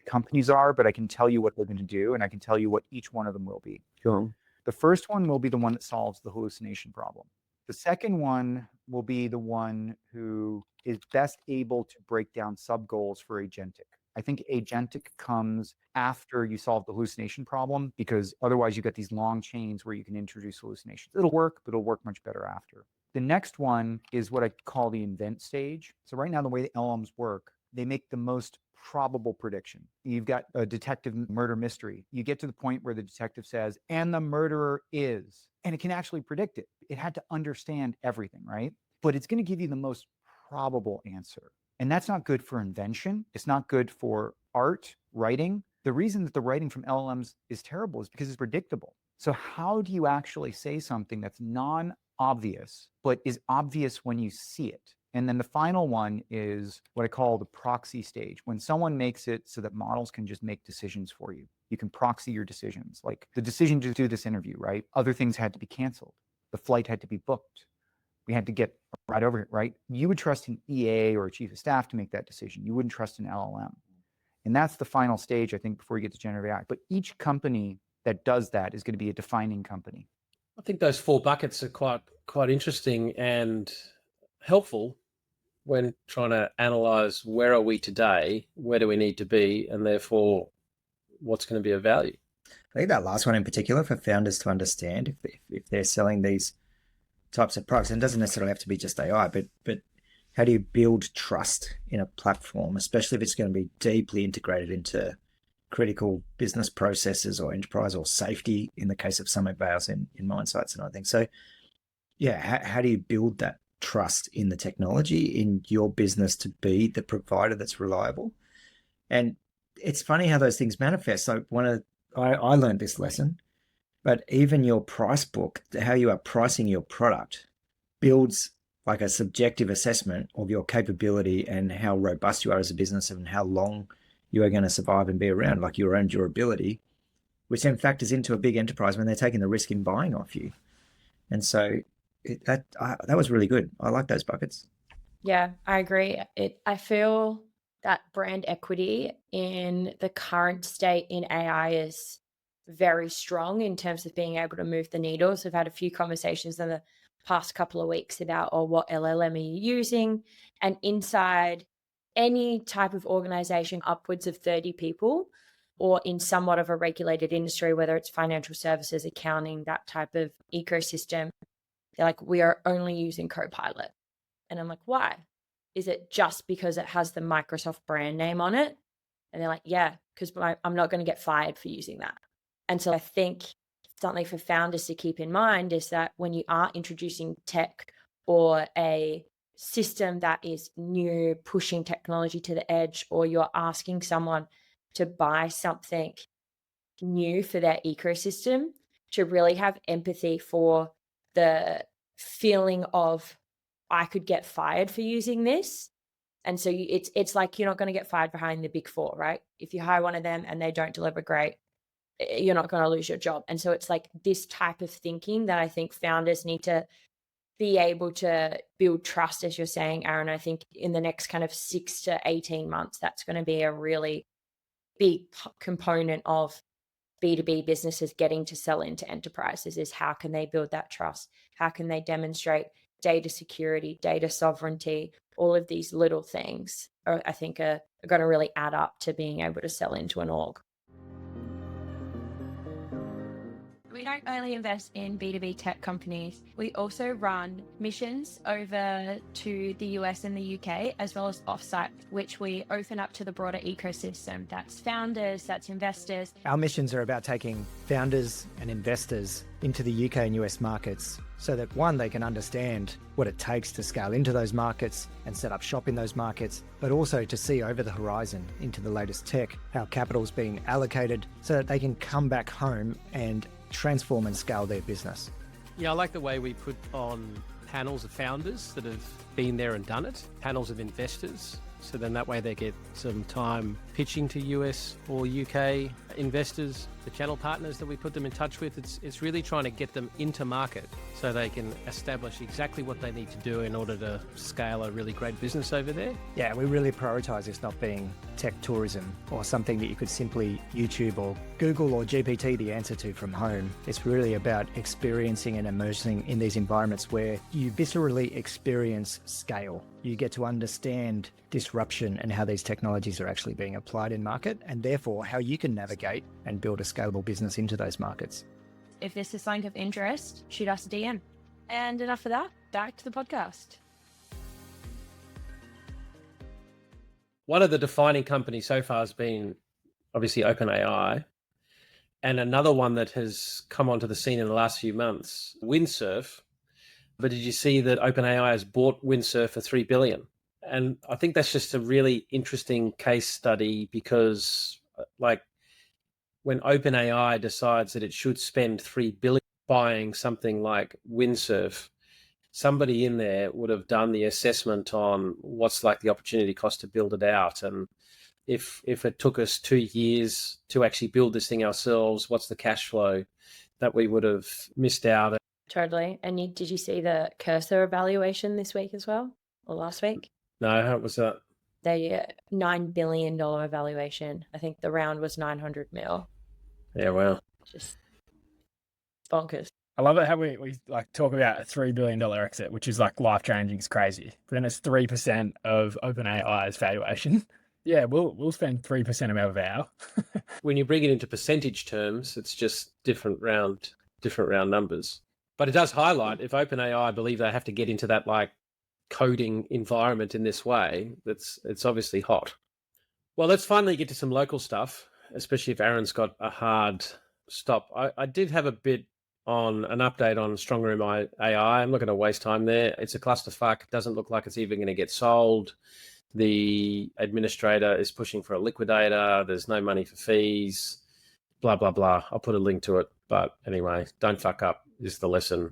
Companies are, but I can tell you what they're going to do, and I can tell you what each one of them will be. Go The first one will be the one that solves the hallucination problem. The second one will be the one who is best able to break down sub-goals for agentic. I think agentic comes after you solve the hallucination problem, because otherwise you get these long chains where you can introduce hallucinations. It'll work, but it'll work much better after. The next one is what I call the invent stage. So right now, the way the LLMs work, they make the most probable prediction. You've got a detective murder mystery. You get to the point where the detective says, and the murderer is, and it can actually predict it. It had to understand everything, right? But it's going to give you the most probable answer. And that's not good for invention. It's not good for art, writing. The reason that the writing from LLMs is terrible is because it's predictable. So how do you actually say something that's non-obvious, but is obvious when you see it? And then the final one is what I call the proxy stage, when someone makes it so that models can just make decisions for you. You can proxy your decisions, like the decision to do this interview, right? Other things had to be canceled. The flight had to be booked. We had to get right over it, right? You would trust an EA or a chief of staff to make that decision. You wouldn't trust an LLM. And that's the final stage, I think, before you get to generative AI. But each company that does that is going to be a defining company. I think those four buckets are quite interesting and helpful when trying to analyze where are we today, where do we need to be, and therefore what's going to be of value. I think that last one in particular for founders to understand if they're selling these types of products, and it doesn't necessarily have to be just AI, but how do you build trust in a platform, especially if it's going to be deeply integrated into critical business processes or enterprise or safety in the case of some of ours in Mindsights and other things. So yeah, how do you build that trust in the technology in your business to be the provider that's reliable? And it's funny how those things manifest. Like I learned this lesson, but even your price book, how you are pricing your product builds like a subjective assessment of your capability and how robust you are as a business and how long you are going to survive and be around, like your own durability, which then factors into a big enterprise when they're taking the risk in buying off you. And so that was really good. I like those buckets. Yeah, I agree. I feel that brand equity in the current state in AI is very strong in terms of being able to move the needles. We've had a few conversations in the past couple of weeks about, what LLM are you using? And inside any type of organization, upwards of 30 people, or in somewhat of a regulated industry, whether it's financial services, accounting, that type of ecosystem, they're like, we are only using Copilot. And I'm like, why? Is it just because it has the Microsoft brand name on it? And they're like, yeah, because I'm not going to get fired for using that. And so I think something for founders to keep in mind is that when you are introducing tech or a system that is new, pushing technology to the edge, or you're asking someone to buy something new for their ecosystem, to really have empathy for the feeling of, I could get fired for using this. And so it's like, you're not going to get fired for hiring the big four, right? If you hire one of them and they don't deliver great, you're not going to lose your job. And so it's like this type of thinking that I think founders need to be able to build trust, as you're saying, Aaron. I think in the next kind of 6 to 18 months, that's going to be a really big component of B2B businesses getting to sell into enterprises, is how can they build that trust? How can they demonstrate data security, data sovereignty? All of these little things I think are going to really add up to being able to sell into an org. We don't only invest in B2B tech companies. We also run missions over to the US and the UK, as well as offsite, which we open up to the broader ecosystem. That's founders, that's investors. Our missions are about taking founders and investors into the UK and US markets so that, one, they can understand what it takes to scale into those markets and set up shop in those markets, but also to see over the horizon into the latest tech, how capital's being allocated so that they can come back home and transform and scale their business. Yeah, I like the way we put on panels of founders that have been there and done it, panels of investors. So then that way they get some time pitching to US or UK investors, the channel partners that we put them in touch with. It's really trying to get them into market so they can establish exactly what they need to do in order to scale a really great business over there. Yeah, we really prioritise this not being tech tourism or something that you could simply YouTube or Google or GPT the answer to from home. It's really about experiencing and immersing in these environments where you viscerally experience scale. You get to understand disruption and how these technologies are actually being applied in market, and therefore how you can navigate and build a scalable business into those markets. If this is something of interest, shoot us a DM. And enough of that, back to the podcast. One of the defining companies so far has been obviously OpenAI, and another one that has come onto the scene in the last few months, Windsurf. But did you see that OpenAI has bought Windsurf for $3 billion? And I think that's just a really interesting case study because, like, when OpenAI decides that it should spend $3 billion buying something like Windsurf, somebody in there would have done the assessment on what's like the opportunity cost to build it out. And if it took us 2 years to actually build this thing ourselves, what's the cash flow that we would have missed out? Totally. And did you see the Cursor evaluation this week as well, or last week? No, how was that? They $9 billion evaluation. I think the round was 900 mil. Yeah, wow. Just bonkers. I love it how we like talk about a $3 billion exit, which is like life changing. It's crazy. But then it's 3% of OpenAI's valuation. Yeah, we'll spend 3% of our vow. When you bring it into percentage terms, it's just different round numbers. But it does highlight, if OpenAI believe they have to get into that like coding environment in this way, it's obviously hot. Well, let's finally get to some local stuff, especially if Aaron's got a hard stop. I did have a bit on an update on Stronger in My AI. I'm not going to waste time there. It's a clusterfuck. It doesn't look like it's even going to get sold. The administrator is pushing for a liquidator. There's no money for fees, blah, blah, blah. I'll put a link to it. But anyway, don't fuck up is the lesson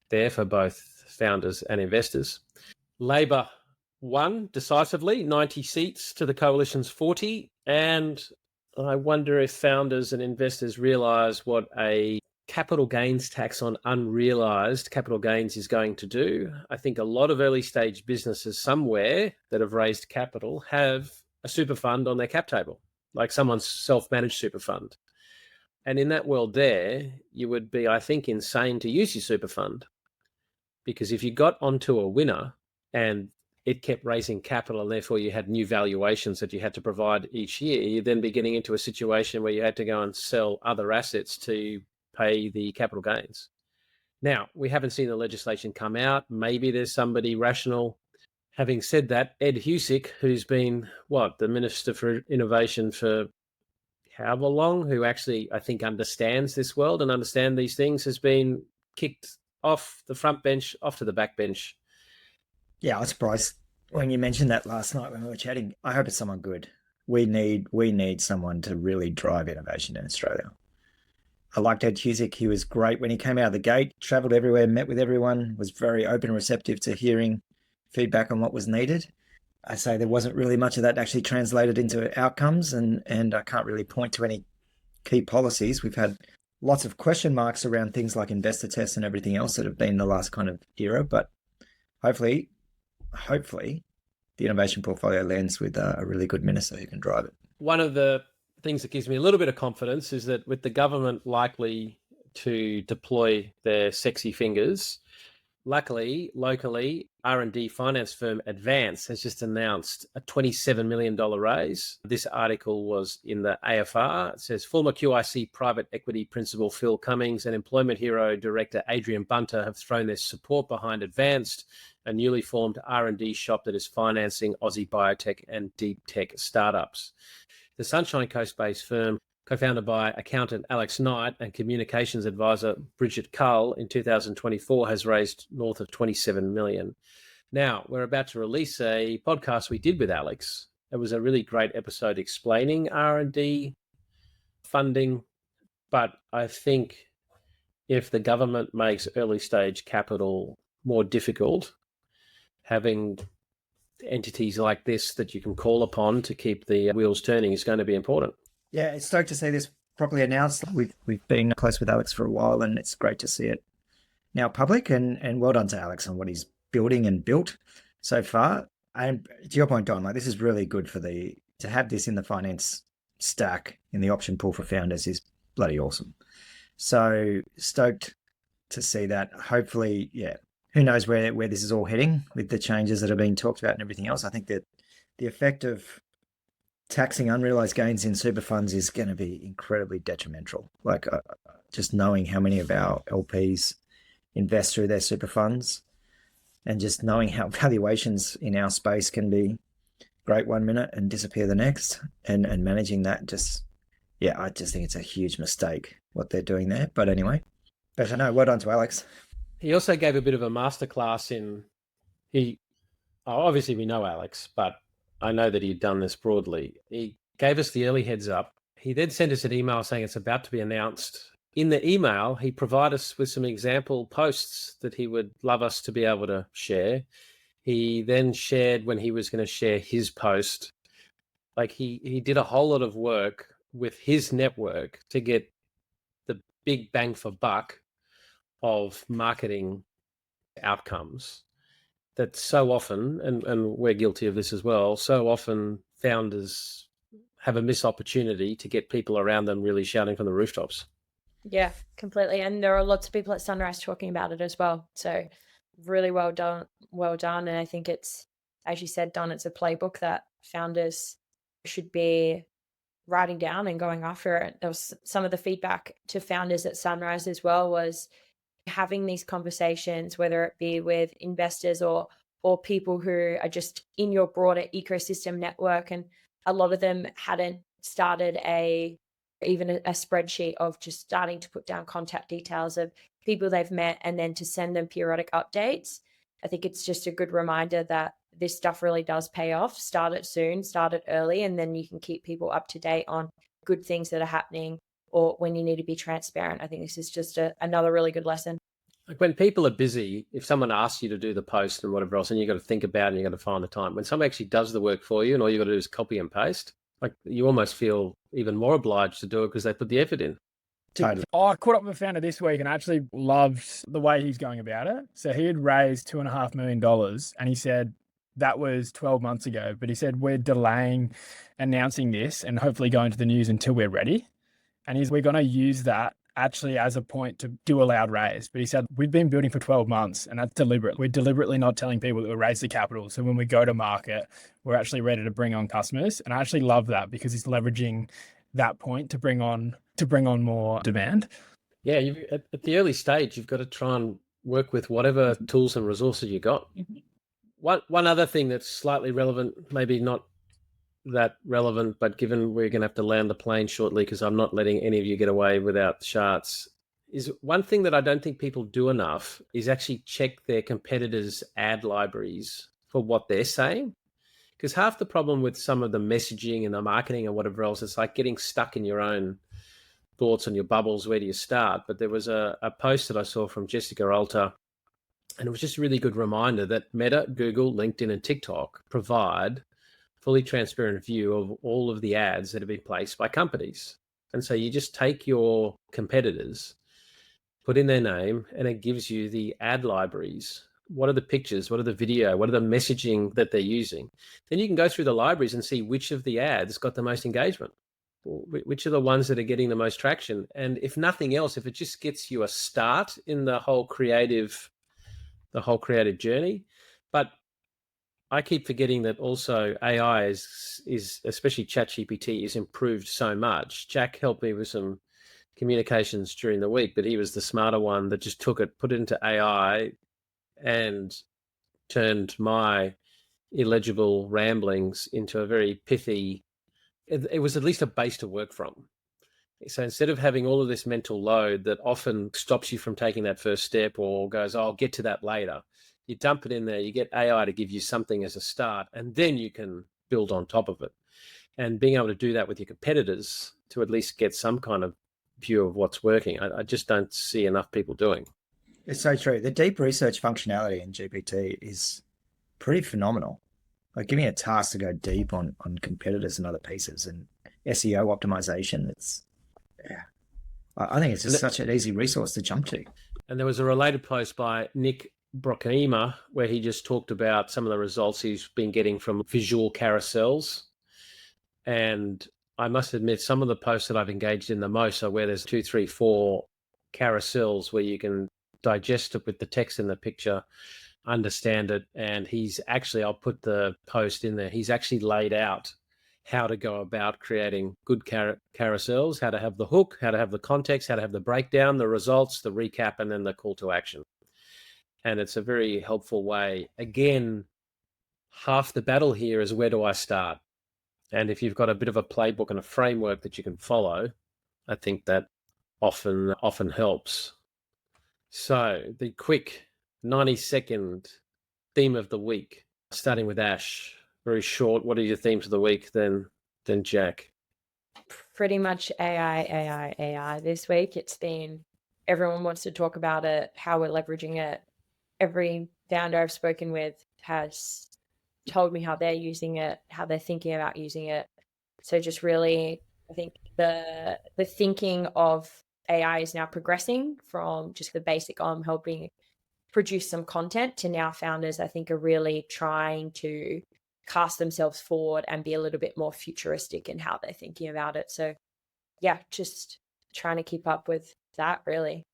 there for both founders and investors. Labor won decisively, 90 seats to the coalition's 40. And I wonder if founders and investors realise what a capital gains tax on unrealised capital gains is going to do. I think a lot of early stage businesses somewhere that have raised capital have a super fund on their cap table, like someone's self-managed super fund. And in that world there, you would be, I think, insane to use your super fund, because if you got onto a winner and it kept raising capital and therefore you had new valuations that you had to provide each year, you'd then be getting into a situation where you had to go and sell other assets to pay the capital gains. Now, we haven't seen the legislation come out. Maybe there's somebody rational. Having said that, Ed Husick, who's been, the Minister for Innovation for however long, who actually, I think, understands this world and understands these things, has been kicked off the front bench, off to the back bench. Yeah, I was surprised when you mentioned that last night when we were chatting. I hope it's someone good. We need someone to really drive innovation in Australia. I liked Ed Husick. He was great when he came out of the gate, travelled everywhere, met with everyone, was very open and receptive to hearing feedback on what was needed. I say there wasn't really much of that actually translated into outcomes, and I can't really point to any key policies. We've had lots of question marks around things like investor tests and everything else that have been the last kind of era, but hopefully the innovation portfolio lands with a really good minister who can drive it. One of the things that gives me a little bit of confidence is that with the government likely to deploy their sexy fingers, luckily, locally, R&D finance firm Advance has just announced a $27 million raise. This article was in the AFR. It says former QIC private equity principal Phil Cummings and Employment Hero director Adrian Bunter have thrown their support behind Advanced, a newly formed R&D shop that is financing Aussie biotech and deep tech startups. The Sunshine Coast-based firm, co-founded by accountant Alex Knight and communications advisor Bridget Cull in 2024, has raised north of $27 million. Now, we're about to release a podcast we did with Alex. It was a really great episode explaining R&D funding, but I think if the government makes early stage capital more difficult, having entities like this that you can call upon to keep the wheels turning is going to be important. Yeah, it's stoked to see this properly announced. We've been close with Alex for a while, and it's great to see it now public. And well done to Alex on what he's building and built so far. And to your point, Don, this is really good to have this in the finance stack in the option pool for founders is bloody awesome. So stoked to see that. Hopefully, who knows where this is all heading with the changes that are being talked about and everything else. I think that the effect of taxing unrealized gains in super funds is going to be incredibly detrimental. Just knowing how many of our LPs invest through their super funds, and just knowing how valuations in our space can be great one minute and disappear the next, and managing that, I just think it's a huge mistake what they're doing there. But anyway, better know. Well done to Alex. He also gave a bit of a masterclass obviously we know Alex, but I know that he'd done this broadly. He gave us the early heads up. He then sent us an email saying it's about to be announced. In the email, he provided us with some example posts that he would love us to be able to share. He then shared when he was going to share his post. He did a whole lot of work with his network to get the big bang for buck of marketing outcomes that so often, and we're guilty of this as well, so often founders have a missed opportunity to get people around them really shouting from the rooftops. Yeah, completely. And there are lots of people at Sunrise talking about it as well. So really well done. And I think it's, as you said, Don, it's a playbook that founders should be writing down and going after it. There was some of the feedback to founders at Sunrise as well was having these conversations, whether it be with investors or people who are just in your broader ecosystem network. And a lot of them hadn't started even a spreadsheet of just starting to put down contact details of people they've met and then to send them periodic updates. I think it's just a good reminder that this stuff really does pay off. Start it soon, start it early, and then you can keep people up to date on good things that are happening or when you need to be transparent. I think this is just another really good lesson. Like when people are busy, if someone asks you to do the post and whatever else, and you've got to think about it and you've got to find the time, when someone actually does the work for you and all you've got to do is copy and paste, like you almost feel even more obliged to do it because they put the effort in. Totally. I caught up with a founder this week and I actually loved the way he's going about it. So he had raised $2.5 million and he said that was 12 months ago, but he said we're delaying announcing this and hopefully going to the news until we're ready. And we're going to use that actually as a point to do a loud raise. But he said, we've been building for 12 months and that's deliberate. We're deliberately not telling people that we raise the capital. So when we go to market, we're actually ready to bring on customers. And I actually love that because he's leveraging that point to bring on more demand. Yeah, at the early stage, you've got to try and work with whatever tools and resources you got. One other thing that's slightly relevant, maybe not that relevant, but given we're going to have to land the plane shortly because I'm not letting any of you get away without the charts, is one thing that I don't think people do enough is actually check their competitors' ad libraries for what they're saying. Because half the problem with some of the messaging and the marketing and whatever else, it's like getting stuck in your own thoughts on your bubbles. Where do you start? But there was a post that I saw from Jessica Alter, and it was just a really good reminder that Meta, Google, LinkedIn, and TikTok provide fully transparent view of all of the ads that have been placed by companies. And so you just take your competitors, put in their name, and it gives you the ad libraries. What are the pictures? What are the video? What are the messaging that they're using? Then you can go through the libraries and see which of the ads got the most engagement, which are the ones that are getting the most traction. And if nothing else, if it just gets you a start in the whole creative journey. But I keep forgetting that also AI is especially ChatGPT is improved so much. Jack helped me with some communications during the week, but he was the smarter one that just took it, put it into AI, and turned my illegible ramblings into a very pithy. It was at least a base to work from. So instead of having all of this mental load that often stops you from taking that first step or goes, I'll get to that later, you dump it in there, you get AI to give you something as a start, and then you can build on top of it. And being able to do that with your competitors to at least get some kind of view of what's working, I just don't see enough people doing. It's so true. The deep research functionality in GPT is pretty phenomenal. Like giving a task to go deep on competitors and other pieces and SEO optimization. I think it's just such an easy resource to jump to. And there was a related post by Nick Brockema where he just talked about some of the results he's been getting from visual carousels. And I must admit, some of the posts that I've engaged in the most are where there's 2, 3, 4 carousels where you can digest it with the text in the picture, understand it. And he's actually, I'll put the post in there, he's actually laid out how to go about creating good carousels, how to have the hook, how to have the context, how to have the breakdown, the results, the recap, and then the call to action. And it's a very helpful way. Again, half the battle here is where do I start? And if you've got a bit of a playbook and a framework that you can follow, I think that often helps. So the quick 90-second theme of the week, starting with Ash. Very short. What are your themes of the week then Jack? Pretty much AI this week. It's been, everyone wants to talk about it, how we're leveraging it. Every founder I've spoken with has told me how they're using it, how they're thinking about using it. So just really, I think the thinking of AI is now progressing from just the basic, I'm helping produce some content, to now founders, I think, are really trying to cast themselves forward and be a little bit more futuristic in how they're thinking about it. So yeah, just trying to keep up with that, really.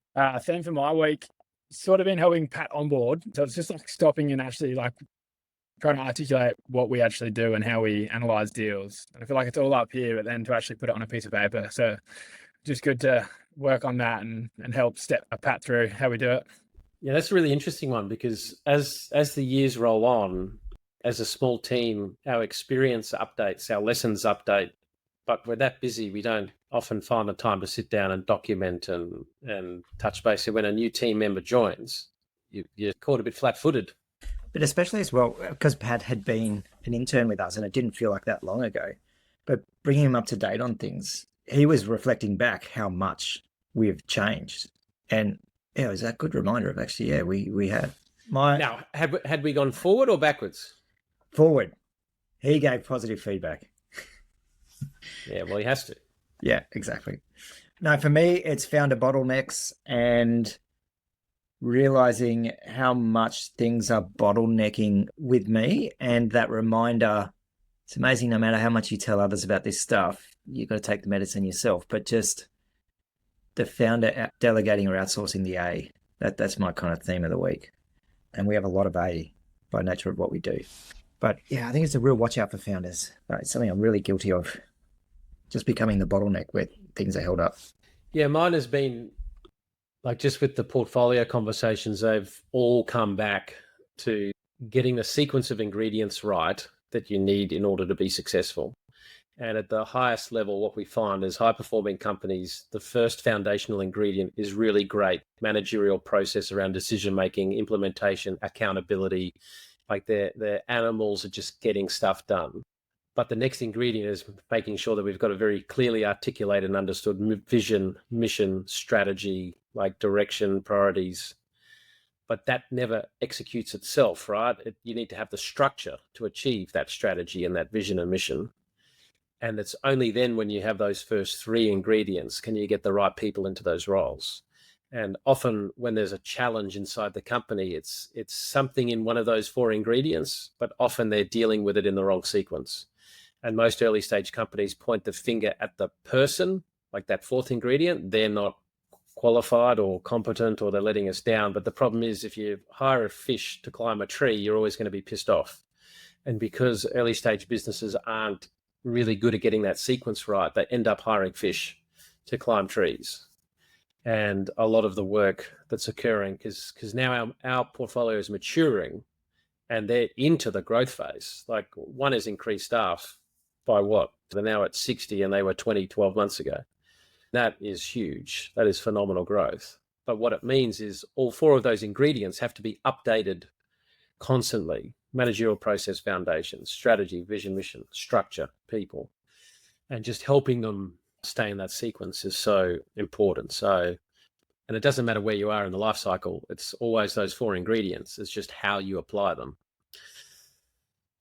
Theme for my week, sort of been helping Pat on board. So it's just like stopping and actually like trying to articulate what we actually do and how we analyze deals. And I feel like it's all up here, but then to actually put it on a piece of paper. So just good to work on that and help step Pat through how we do it. Yeah, that's a really interesting one, because as the years roll on, as a small team, our experience updates, our lessons update, but we're that busy, we don't often find the time to sit down and document and touch base. So when a new team member joins, you're caught a bit flat-footed. But especially as well, because Pat had been an intern with us and it didn't feel like that long ago, but bringing him up to date on things, he was reflecting back how much we've changed. And Yeah, it was a good reminder of actually, yeah, we had. Now, had we gone forward or backwards? Forward. He gave positive feedback. Yeah, well, he has to. Yeah, exactly. No, for me, it's founder bottlenecks and realizing how much things are bottlenecking with me, and that reminder. It's amazing, no matter how much you tell others about this stuff, you've got to take the medicine yourself. But just the founder delegating or outsourcing the A, that's my kind of theme of the week. And we have a lot of A by nature of what we do. But yeah, I think it's a real watch out for founders. It's something I'm really guilty of, just becoming the bottleneck where things are held up. Yeah, mine has been like, just with the portfolio conversations, they've all come back to getting the sequence of ingredients right that you need in order to be successful. And at the highest level, what we find is high-performing companies, the first foundational ingredient is really great managerial process around decision-making, implementation, accountability. Like their animals are just getting stuff done. But the next ingredient is making sure that we've got a very clearly articulated and understood vision, mission, strategy, like direction, priorities. But that never executes itself, right? You need to have the structure to achieve that strategy and that vision and mission. And it's only then, when you have those first three ingredients, can you get the right people into those roles. And often when there's a challenge inside the company, it's something in one of those four ingredients, but often they're dealing with it in the wrong sequence. And most early stage companies point the finger at the person, like that fourth ingredient. They're not qualified or competent, or they're letting us down. But the problem is, if you hire a fish to climb a tree, you're always going to be pissed off. And because early stage businesses aren't really good at getting that sequence right, they end up hiring fish to climb trees. And a lot of the work that's occurring, because now our portfolio is maturing and they're into the growth phase. Like, one has increased staff by what? They're now at 60 and they were 20, 12 months ago. That is huge. That is phenomenal growth. But what it means is all four of those ingredients have to be updated constantly. Managerial process, foundations, strategy, vision, mission, structure, people. And just helping them stay in that sequence is so important. So, and it doesn't matter where you are in the life cycle. It's always those four ingredients. It's just how you apply them.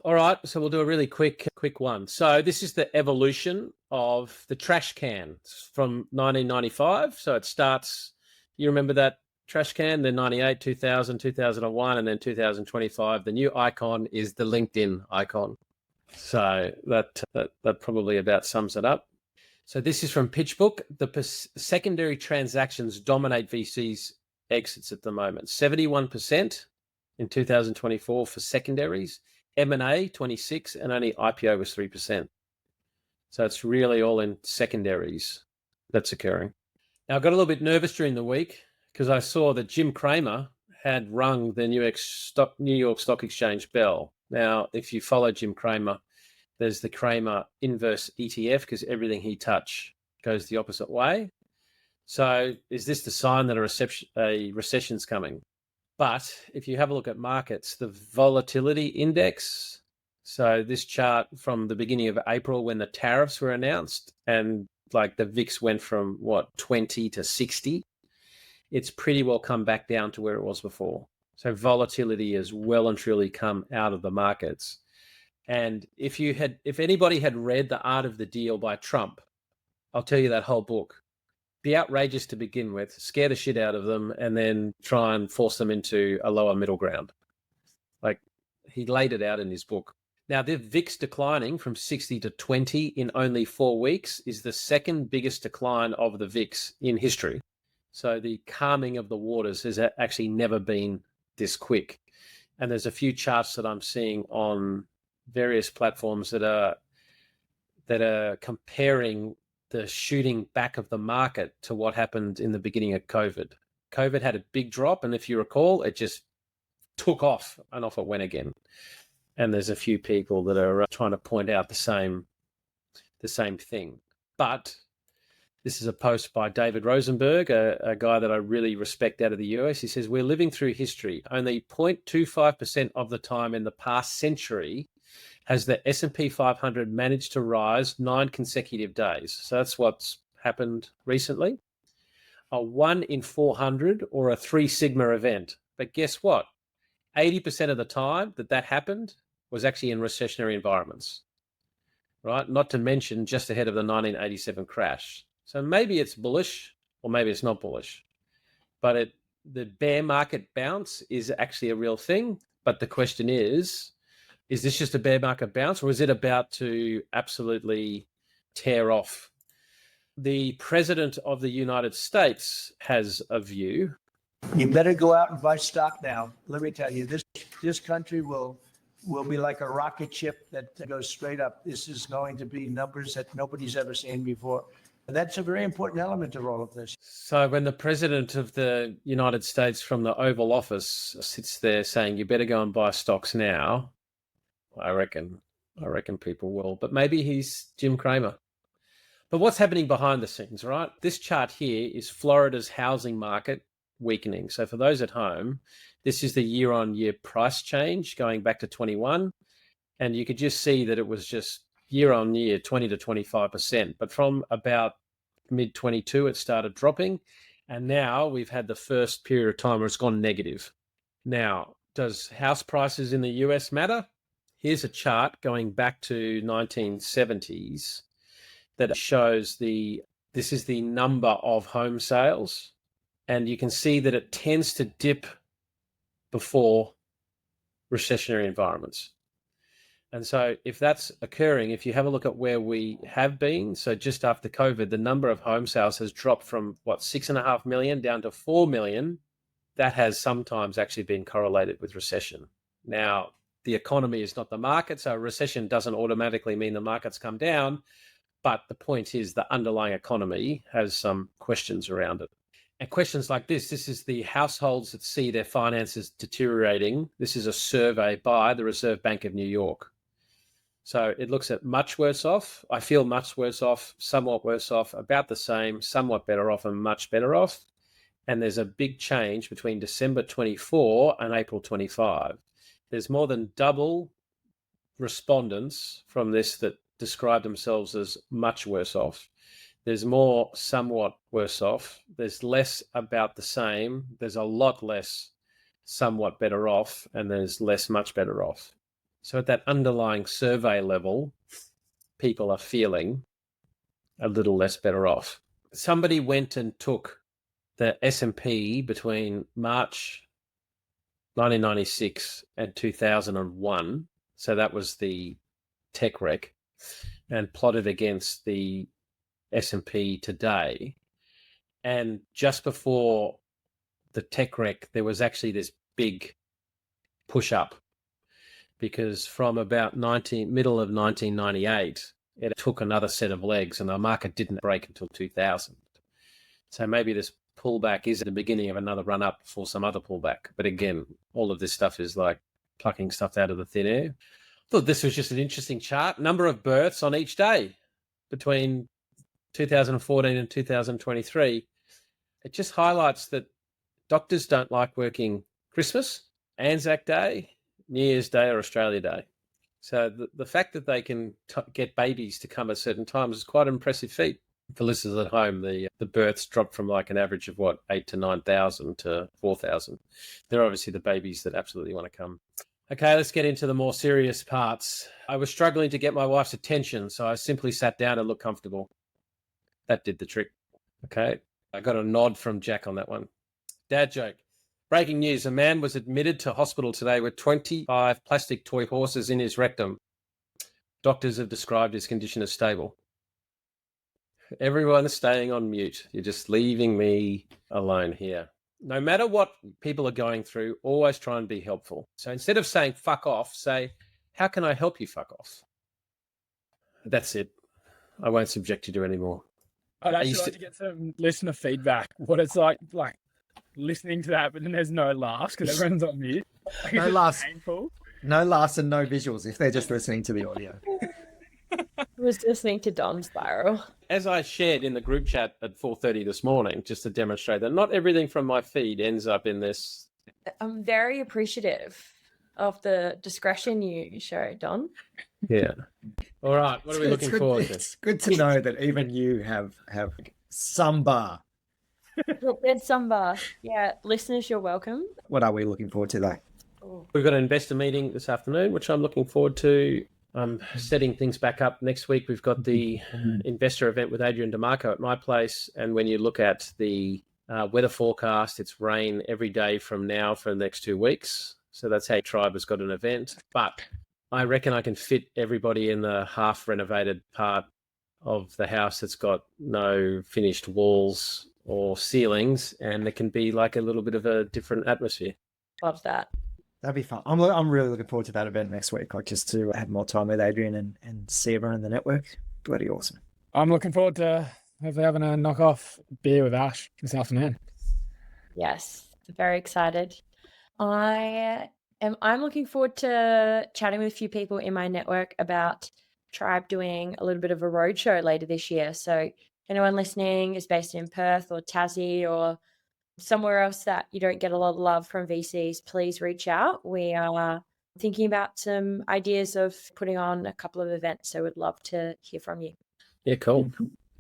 All right, so we'll do a really quick one. So this is the evolution of the trash can from 1995. So it starts, you remember that trash can, then 98, 2000, 2001, and then 2025. The new icon is the LinkedIn icon. So that probably about sums it up. So this is from PitchBook. The secondary transactions dominate VCs exits at the moment. 71% in 2024 for secondaries. M&A 26, and only IPO was 3%. So it's really all in secondaries that's occurring. Now, I got a little bit nervous during the week because I saw that Jim Cramer had rung the New York Stock Exchange bell. Now, if you follow Jim Cramer, there's the Cramer inverse ETF, because everything he touches goes the opposite way. So is this the sign that a recession's coming? But if you have a look at markets, the volatility index, so this chart from the beginning of April when the tariffs were announced, and like the VIX went from 20 to 60, it's pretty well come back down to where it was before. So volatility has well and truly come out of the markets. And if anybody had read The Art of the Deal by Trump, I'll tell you that whole book. Be outrageous to begin with, scare the shit out of them, and then try and force them into a lower middle ground. Like, he laid it out in his book. Now, the VIX declining from 60 to 20 in only 4 weeks is the second biggest decline of the VIX in history. So the calming of the waters has actually never been this quick. And there's a few charts that I'm seeing on various platforms that are comparing the shooting back of the market to what happened in the beginning of COVID. COVID had a big drop, and if you recall, it just took off, and off it went again. And there's a few people that are trying to point out the same thing. But this is a post by David Rosenberg, a guy that I really respect out of the US. He says, "We're living through history. Only 0.25% of the time in the past century has the S&P 500 managed to rise 9 consecutive days." So that's what's happened recently. a 1 in 400 or a 3 sigma event. But guess what? 80% of the time that happened was actually in recessionary environments, right? Not to mention just ahead of the 1987 crash. So maybe it's bullish or maybe it's not bullish. But the bear market bounce is actually a real thing. But the question is this just a bear market bounce, or is it about to absolutely tear off? The president of the United States has a view. You better go out and buy stock now. Let me tell you, this country will be like a rocket ship that goes straight up. This is going to be numbers that nobody's ever seen before. And that's a very important element of all of this. So when the president of the United States from the Oval Office sits there saying, you better go and buy stocks now, I reckon people will. But maybe he's Jim Cramer. But what's happening behind the scenes, right? This chart here is Florida's housing market weakening. So for those at home, this is the year-on-year price change going back to 21. And you could just see that it was just year-on-year 20 to 25%. But from about mid-22, it started dropping. And now we've had the first period of time where it's gone negative. Now, does house prices in the US matter? Here's a chart going back to 1970s that shows this is the number of home sales. And you can see that it tends to dip before recessionary environments. And so if that's occurring, if you have a look at where we have been, so just after COVID, the number of home sales has dropped from 6.5 million down to 4 million. That has sometimes actually been correlated with recession. Now, the economy is not the market, so a recession doesn't automatically mean the markets come down. But the point is the underlying economy has some questions around it. And questions like this is the households that see their finances deteriorating. This is a survey by the Reserve Bank of New York. So it looks at much worse off. I feel much worse off, somewhat worse off, about the same, somewhat better off, and much better off. And there's a big change between December 24 and April 25. There's more than double respondents from this that describe themselves as much worse off. There's more somewhat worse off. There's less about the same. There's a lot less somewhat better off, and there's less much better off. So at that underlying survey level, people are feeling a little less better off. Somebody went and took the S&P between March 1996 and 2001. So that was the tech wreck, and plotted against the S&P today. And just before the tech wreck, there was actually this big push up, because from about middle of 1998, it took another set of legs and the market didn't break until 2000. So maybe this pullback is the beginning of another run up for some other pullback. But again, all of this stuff is like plucking stuff out of the thin air. I thought this was just an interesting chart. Number of births on each day between 2014 and 2023. It just highlights that doctors don't like working Christmas, Anzac Day, New Year's Day, or Australia Day. So the fact that they can get babies to come at certain times is quite an impressive feat. For listeners at home, the births dropped from like an average of 8 to 9,000 to 4,000. They're obviously the babies that absolutely want to come. Okay, let's get into the more serious parts. I was struggling to get my wife's attention, so I simply sat down and looked comfortable. That did the trick. Okay, I got a nod from Jack on that one. Dad joke. Breaking news, a man was admitted to hospital today with 25 plastic toy horses in his rectum. Doctors have described his condition as stable. Everyone is staying on mute. You're just leaving me alone here. No matter what people are going through, always try and be helpful. So instead of saying fuck off, say, how can I help you fuck off? That's it. I won't subject you to any more. I'd actually like to get some listener feedback. What it's like listening to that, but then there's no laughs because everyone's on mute. Like, No it's laughs. painful. No laughs and no visuals if they're just listening to the audio. I was listening to Don Spiral. As I shared in the group chat at 4:30 this morning, just to demonstrate that not everything from my feed ends up in this. I'm very appreciative of the discretion you show, Don. Yeah. All right. What are we looking forward to? It's good to know that even you have some bar. Look, there's Samba. Yeah, listeners, you're welcome. What are we looking forward to, though? We've got an investor meeting this afternoon, which I'm looking forward to. I'm setting things back up next week. We've got the investor event with Adrian DeMarco at my place. And when you look at the weather forecast, it's rain every day from now for the next 2 weeks. So that's how Tribe has got an event. But I reckon I can fit everybody in the half renovated part of the house that's got no finished walls or ceilings, and it can be like a little bit of a different atmosphere. Love that. That'd be fun. I'm really looking forward to that event next week, like just to have more time with Adrian and see everyone in the network. Bloody awesome. I'm looking forward to hopefully having a knock-off beer with Ash this afternoon. Yes, very excited. I'm looking forward to chatting with a few people in my network about Tribe doing a little bit of a roadshow later this year. So anyone listening is based in Perth or Tassie or somewhere else that you don't get a lot of love from VCs, please reach out. We are thinking about some ideas of putting on a couple of events, so we'd love to hear from you. Yeah, cool.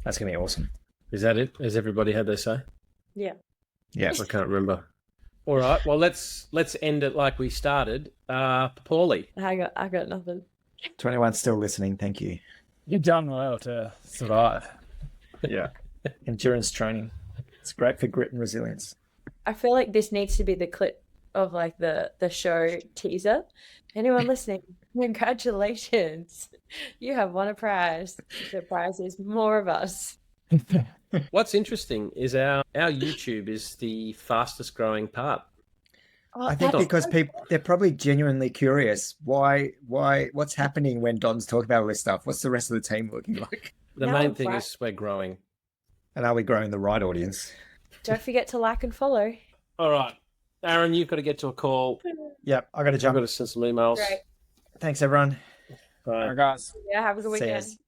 That's going to be awesome. Is that it? Has everybody had their say? Yeah. Yeah. I can't remember. All right. Well, let's end it like we started. Paulie. I got nothing. 21's still listening. Thank you. You've done well to survive. Yeah. Endurance training. It's great for grit and resilience. I feel like this needs to be the clip of like the show teaser. Anyone listening, congratulations. You have won a prize. The prize is more of us. What's interesting is our YouTube is the fastest growing part. I think because they're probably genuinely curious. What's happening when Don's talking about all this stuff? What's the rest of the team looking like? The main thing is we're growing. And are we growing the right audience? Don't forget to like and follow. All right. Aaron, you've got to get to a call. Yep, I got to jump. I've got to send some emails. Great. Thanks, everyone. Bye. All right, guys. Yeah, have a good See weekend. yas.